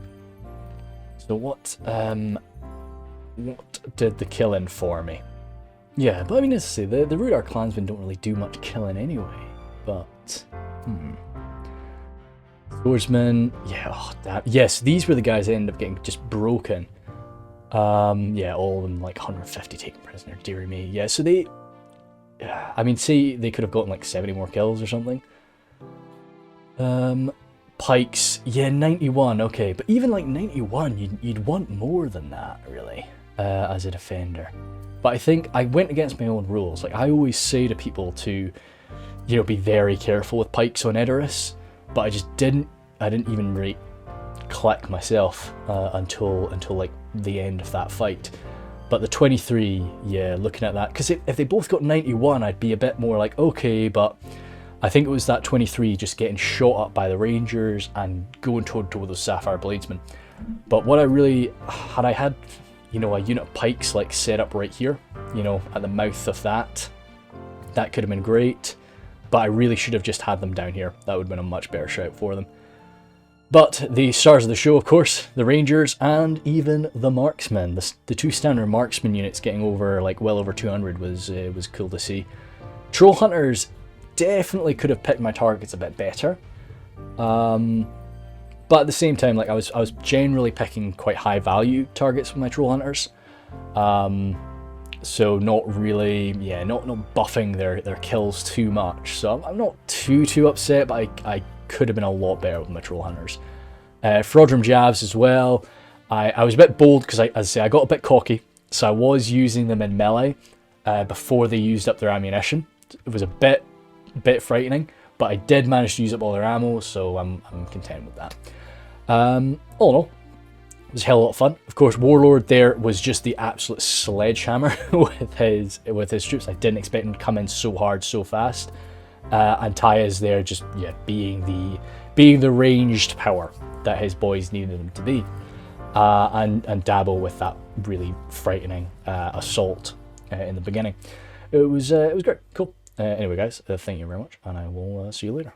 So what did the killing for me? Yeah, but I mean, as I say, the Rhudaur clansmen don't really do much killing anyway. But swordsmen, yeah, oh, yes, these were the guys that ended up getting just broken. Yeah, all of them like 150 taken prisoner, dearie me. Yeah, so they, I mean, say they could have gotten like 70 more kills or something. Pikes, yeah, 91, okay, but even like 91, you'd want more than that, really, as a defender. But I think I went against my own rules. Like, I always say to people to, you know, be very careful with pikes on Edoras, but I didn't even really click myself until like the end of that fight. But the 23, yeah, looking at that, because if they both got 91, I'd be a bit more like, okay, but I think it was that 23 just getting shot up by the Rangers and going toward those Sapphire Bladesmen. But what I really, had I had, you know, a unit of pikes like set up right here, you know, at the mouth of that could have been great. But I really should have just had them down here. That would have been a much better shout for them. But the stars of the show, of course, the Rangers and even the Marksmen. The 2 standard Marksman units getting over, like, well over 200 was cool to see. Troll Hunters definitely could have picked my targets a bit better. But at the same time, like, I was generally picking quite high value targets with my Troll Hunters. So not really, yeah, not buffing their kills too much. So I'm not too upset, but I could have been a lot better with my Troll Hunters. Frodrum Javs as well. I was a bit bold because, as I say, I got a bit cocky. So I was using them in melee before they used up their ammunition. It was a bit frightening, but I did manage to use up all their ammo, so I'm content with that. All in all, it was a hell of a lot of fun. Of course, Warlord there was just the absolute sledgehammer with his troops. I didn't expect him to come in so hard so fast. And Taya's there just, yeah, being the ranged power that his boys needed him to be. And Dabo with that really frightening assault in the beginning. It was great, cool. Anyway, guys, thank you very much, and I will see you later.